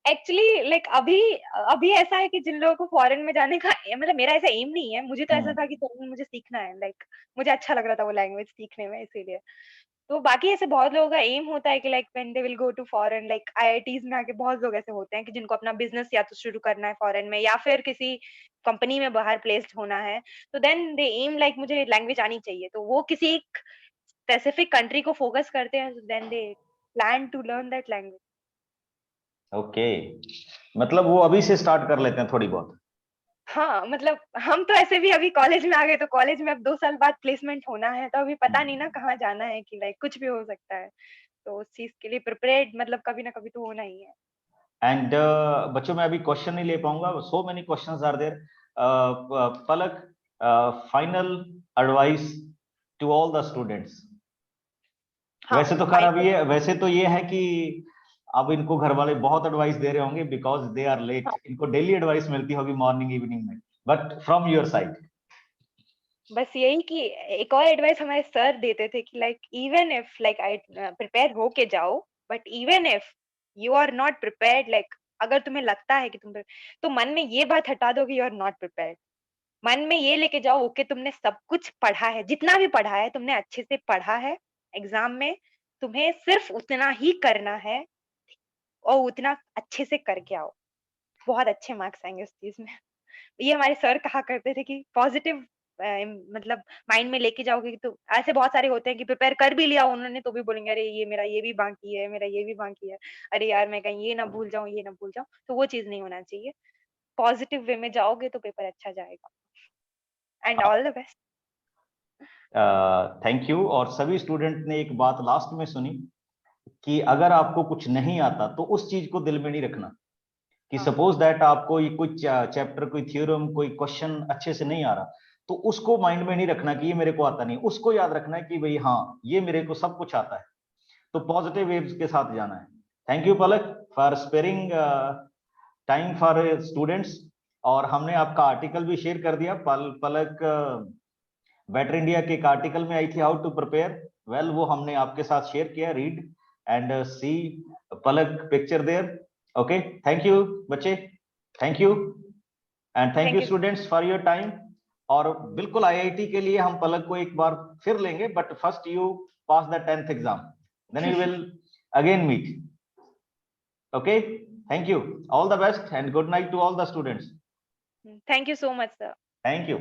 एक्चुअली लाइक अभी अभी ऐसा है कि जिन लोगों को फॉरेन में जाने का, मतलब मेरा ऐसा एम नहीं है, मुझे तो ऐसा था कि जर्मन मुझे सीखना है, लाइक मुझे अच्छा लग रहा था वो लैंग्वेज सीखने में, इसीलिए। तो बाकी ऐसे बहुत लोगों का एम होता है कि like when they will go to foreign, like IITs में आके बहुत लोग ऐसे होते हैं कि जिनको अपना बिजनेस या तो शुरू करना है फॉरेन में, या फिर किसी कंपनी में बाहर प्लेस्ड होना है, तो देन दे एम लाइक मुझे लैंग्वेज आनी चाहिए, तो वो किसी एक स्पेसिफिक कंट्री को फोकस करते हैं, then they plan to learn that language.
Okay, मतलब वो अभी से स्टार्ट कर लेते हैं थोड़ी बहुत।
हाँ, मतलब हम तो ऐसे भी अभी कॉलेज में आ गए, तो कॉलेज में अब 2 साल बाद प्लेसमेंट होना है, तो अभी पता नहीं ना कहाँ जाना है, कि लाइक कुछ भी हो सकता है, तो उस चीज के लिए प्रिपेयर्ड मतलब कभी ना कभी तो होना ही है।
एंड बच्चों मैं अभी क्वेश्चन नहीं ले पाऊंगा, so many questions are there. Palak, final advice to all the students.
हाँ,
वैसे तो खैर अभी वैसे तो ये है कि अब इनको घर वाले बहुत एडवाइस दे रहे होंगे बिकॉज दे आर लेट, इनको डेली एडवाइस मिलती होगी मॉर्निंग इवनिंग में, बट फ्रॉम योर साइड।
बस यही कि एक और एडवाइस हमारे सर देते थे कि like even if like I prepare होके जाओ, but even if you are not prepared, like अगर तुम्हें लगता है कि तो मन में ये बात हटा दो कि यू आर नॉट प्रिपेयर्ड। मन में ये लेके जाओ ओके तुमने सब कुछ पढ़ा है, जितना भी पढ़ा है तुमने अच्छे से पढ़ा है, एग्जाम में तुम्हें सिर्फ उतना ही करना है और उतना अच्छे से करके आओ, बहुत अच्छे मार्क्स आएंगे उस चीज में। ये हमारे सर कहा करते थे कि पॉजिटिव मतलब माइंड में लेके जाओगे कि तो ऐसे बहुत सारे होते हैं कि प्रिपेयर कर भी लिया उन्होंने तो भी बोलेंगे अरे ये मेरा ये भी बाकी है, मेरा ये भी बाकी है, अरे यार मैं कहीं ये ना भूल जाऊं, ये ना भूल जाऊं, तो वो चीज नहीं होना चाहिए। पॉजिटिव वे में जाओगे तो पेपर अच्छा जाएगा। And all the best.
Thank you. और सभी स्टूडेंट ने एक बात लास्ट में सुनी कि अगर आपको कुछ नहीं आता तो उस चीज को दिल में नहीं रखना, कि सपोज दैट आपको ये कोई चैप्टर, कोई थ्योरम, कोई क्वेश्चन अच्छे से नहीं आ रहा, तो उसको माइंड में नहीं रखना कि ये मेरे को आता नहीं, उसको याद रखना है कि भाई हाँ ये मेरे को सब कुछ आता है, तो पॉजिटिव वेव्स के साथ जाना है। Thank you Palak for sparing time for students. और हमने आपका आर्टिकल भी शेयर कर दिया। पलक बेटर इंडिया के एक आर्टिकल में आई थी हाउ टू प्रिपेयर वेल, वो हमने आपके साथ शेयर किया, read and see Palak picture there. Okay, thank you बच्चे, thank you and thank you students for your time. और बिल्कुल आईआईटी के लिए हम पलक को एक बार फिर लेंगे, but first you pass the 10th exam, then you will again meet. Okay, thank you, all the best and good night to all the students.
Thank you so much sir.
Thank you.